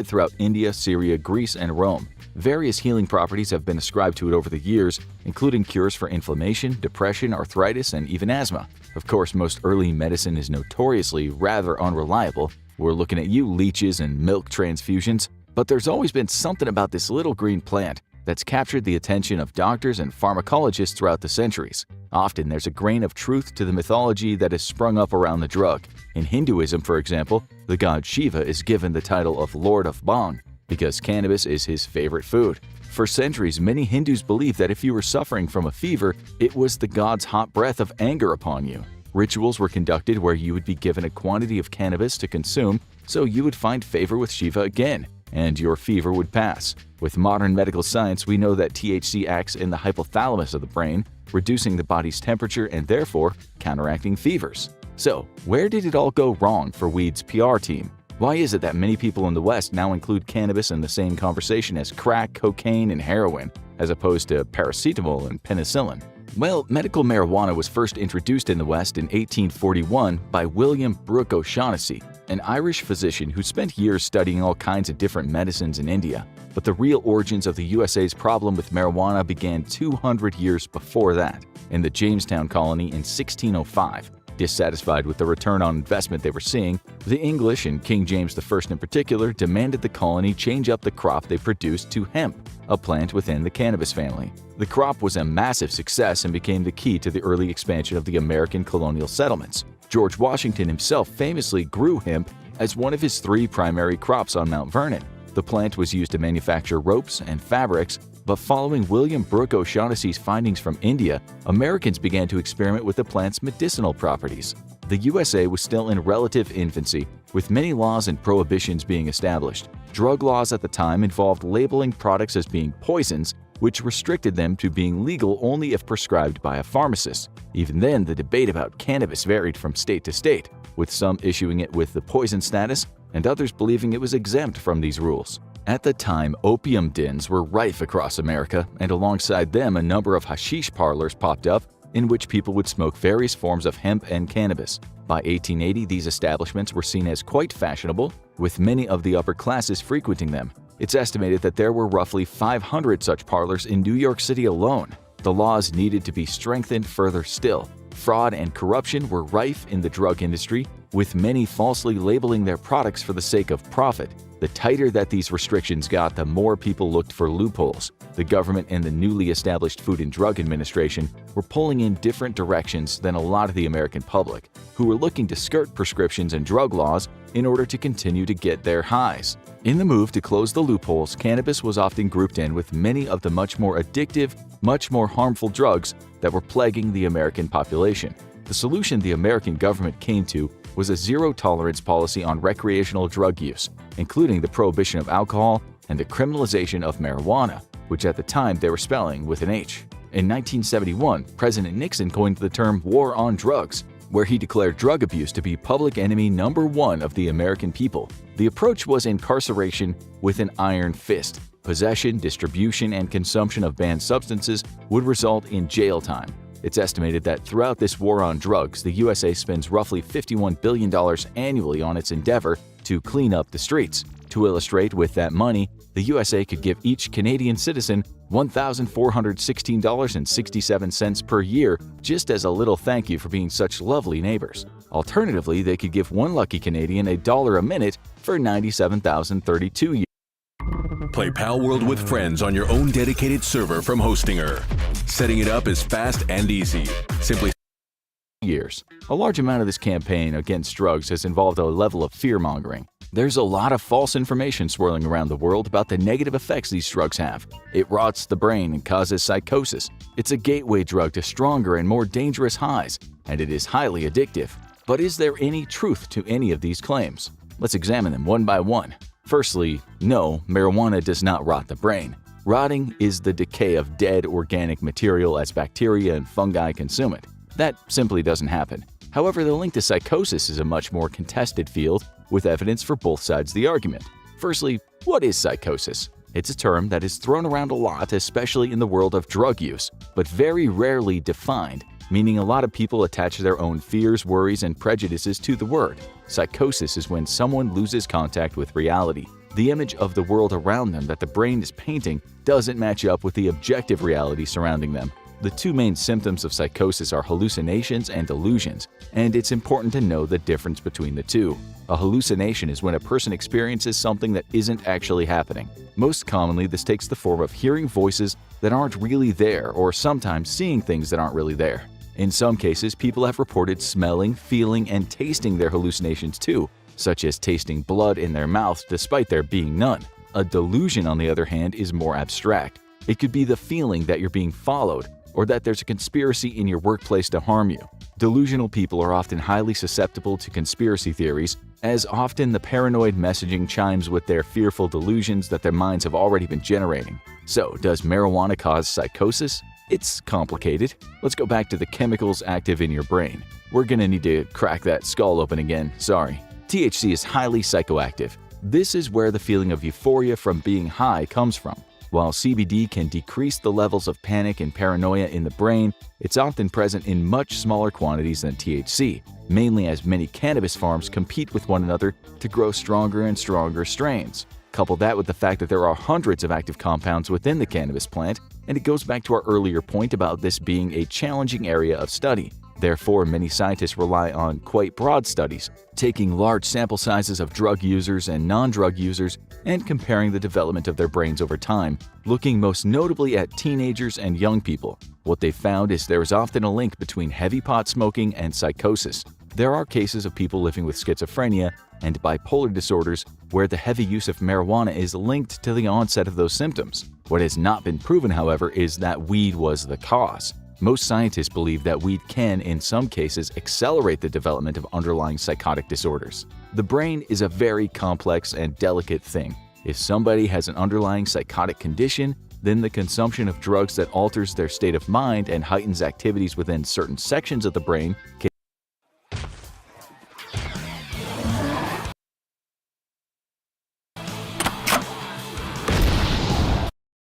Throughout India, Syria, Greece, and Rome. Various healing properties have been ascribed to it over the years, including cures for inflammation, depression, arthritis, and even asthma. Of course, most early medicine is notoriously rather unreliable. We're looking at you, leeches and milk transfusions. But there's always been something about this little green plant that's captured the attention of doctors and pharmacologists throughout the centuries. Often there's a grain of truth to the mythology that has sprung up around the drug. In Hinduism, for example, the god Shiva is given the title of Lord of Bhang because cannabis is his favorite food. For centuries, many Hindus believed that if you were suffering from a fever, it was the god's hot breath of anger upon you. Rituals were conducted where you would be given a quantity of cannabis to consume so you would find favor with Shiva again, and your fever would pass. With modern medical science, we know that THC acts in the hypothalamus of the brain, reducing the body's temperature and therefore counteracting fevers. So, where did it all go wrong for weed's PR team? Why is it that many people in the West now include cannabis in the same conversation as crack, cocaine, and heroin, as opposed to paracetamol and penicillin? Well, medical marijuana was first introduced in the West in 1841 by William Brooke O'Shaughnessy, an Irish physician who spent years studying all kinds of different medicines in India. But the real origins of the USA's problem with marijuana began 200 years before that, in the Jamestown colony in 1605. Dissatisfied with the return on investment they were seeing, the English, and King James I in particular, demanded the colony change up the crop they produced to hemp, a plant within the cannabis family. The crop was a massive success and became the key to the early expansion of the American colonial settlements. George Washington himself famously grew hemp as one of his 3 primary crops on Mount Vernon. The plant was used to manufacture ropes and fabrics, but following William Brooke O'Shaughnessy's findings from India, Americans began to experiment with the plant's medicinal properties. The USA was still in relative infancy, with many laws and prohibitions being established. Drug laws at the time involved labeling products as being poisons, which restricted them to being legal only if prescribed by a pharmacist. Even then, the debate about cannabis varied from state to state, with some issuing it with the poison status and others believing it was exempt from these rules. At the time, opium dens were rife across America, and alongside them a number of hashish parlors popped up in which people would smoke various forms of hemp and cannabis. By 1880, these establishments were seen as quite fashionable, with many of the upper classes frequenting them. It's estimated that there were roughly 500 such parlors in New York City alone. The laws needed to be strengthened further still. Fraud and corruption were rife in the drug industry, with many falsely labeling their products for the sake of profit. The tighter that these restrictions got, the more people looked for loopholes. The government and the newly established Food and Drug Administration were pulling in different directions than a lot of the American public, who were looking to skirt prescriptions and drug laws in order to continue to get their highs. In the move to close the loopholes, cannabis was often grouped in with many of the much more addictive, much more harmful drugs that were plaguing the American population. The solution the American government came to was a zero-tolerance policy on recreational drug use, including the prohibition of alcohol and the criminalization of marijuana, which at the time they were spelling with an H. In 1971, President Nixon coined the term war on drugs, where he declared drug abuse to be public enemy number one of the American people. The approach was incarceration with an iron fist. Possession, distribution, and consumption of banned substances would result in jail time. It's estimated that throughout this war on drugs, the USA spends roughly $51 billion annually on its endeavor to clean up the streets. To illustrate, with that money, the USA could give each Canadian citizen $1,416.67 per year just as a little thank you for being such lovely neighbors. Alternatively, they could give one lucky Canadian $1 a minute for 97,032 years. Play Pal World with friends on your own dedicated server from Hostinger. Setting it up is fast and easy. Simply years. A large amount of this campaign against drugs has involved a level of fear-mongering. There's a lot of false information swirling around the world about the negative effects these drugs have. It rots the brain and causes psychosis. It's a gateway drug to stronger and more dangerous highs, and it is highly addictive. But is there any truth to any of these claims? Let's examine them one by one. Firstly, no, marijuana does not rot the brain. Rotting is the decay of dead organic material as bacteria and fungi consume it. That simply doesn't happen. However, the link to psychosis is a much more contested field, with evidence for both sides of the argument. Firstly, what is psychosis? It's a term that is thrown around a lot, especially in the world of drug use, but very rarely defined, meaning a lot of people attach their own fears, worries, and prejudices to the word. Psychosis is when someone loses contact with reality. The image of the world around them that the brain is painting doesn't match up with the objective reality surrounding them. The two main symptoms of psychosis are hallucinations and delusions, and it's important to know the difference between the two. A hallucination is when a person experiences something that isn't actually happening. Most commonly, this takes the form of hearing voices that aren't really there, or sometimes seeing things that aren't really there. In some cases, people have reported smelling, feeling, and tasting their hallucinations too, such as tasting blood in their mouths despite there being none. A delusion, on the other hand, is more abstract. It could be the feeling that you're being followed, or that there's a conspiracy in your workplace to harm you. Delusional people are often highly susceptible to conspiracy theories, as often the paranoid messaging chimes with their fearful delusions that their minds have already been generating. So, does marijuana cause psychosis? It's complicated. Let's go back to the chemicals active in your brain. We're gonna need to crack that skull open again, sorry. THC is highly psychoactive. This is where the feeling of euphoria from being high comes from. While CBD can decrease the levels of panic and paranoia in the brain, it's often present in much smaller quantities than THC, mainly as many cannabis farms compete with one another to grow stronger and stronger strains. Couple that with the fact that there are hundreds of active compounds within the cannabis plant, and it goes back to our earlier point about this being a challenging area of study. Therefore, many scientists rely on quite broad studies, taking large sample sizes of drug users and non-drug users and comparing the development of their brains over time, looking most notably at teenagers and young people. What they found is there is often a link between heavy pot smoking and psychosis. There are cases of people living with schizophrenia and bipolar disorders where the heavy use of marijuana is linked to the onset of those symptoms. What has not been proven, however, is that weed was the cause. Most scientists believe that weed can, in some cases, accelerate the development of underlying psychotic disorders. The brain is a very complex and delicate thing. If somebody has an underlying psychotic condition, then the consumption of drugs that alters their state of mind and heightens activities within certain sections of the brain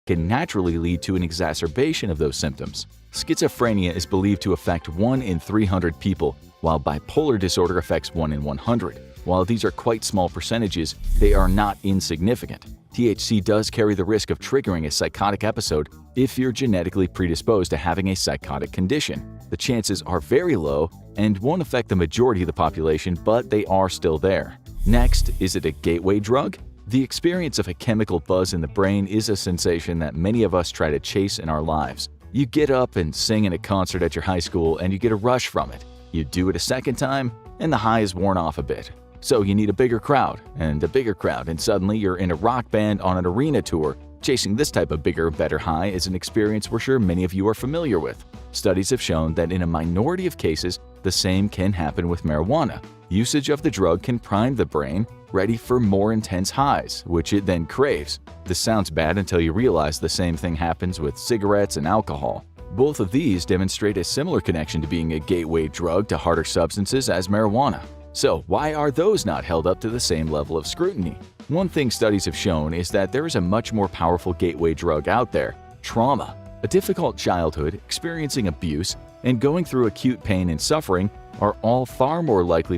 can naturally lead to an exacerbation of those symptoms. Schizophrenia is believed to affect 1 in 300 people, while bipolar disorder affects 1 in 100. While these are quite small percentages, they are not insignificant. THC does carry the risk of triggering a psychotic episode if you're genetically predisposed to having a psychotic condition. The chances are very low and won't affect the majority of the population, but they are still there. Next, is it a gateway drug? The experience of a chemical buzz in the brain is a sensation that many of us try to chase in our lives. You get up and sing in a concert at your high school and you get a rush from it. You do it a second time and the high is worn off a bit. So you need a bigger crowd and a bigger crowd, and suddenly you're in a rock band on an arena tour. Chasing this type of bigger, better high is an experience we're sure many of you are familiar with. Studies have shown that in a minority of cases, The same can happen with marijuana. Usage of the drug can prime the brain, ready for more intense highs, which it then craves. This sounds bad until you realize the same thing happens with cigarettes and alcohol. Both of these demonstrate a similar connection to being a gateway drug to harder substances as marijuana. So why are those not held up to the same level of scrutiny? One thing studies have shown is that there is a much more powerful gateway drug out there: trauma. A difficult childhood, experiencing abuse, and going through acute pain and suffering are all far more likely to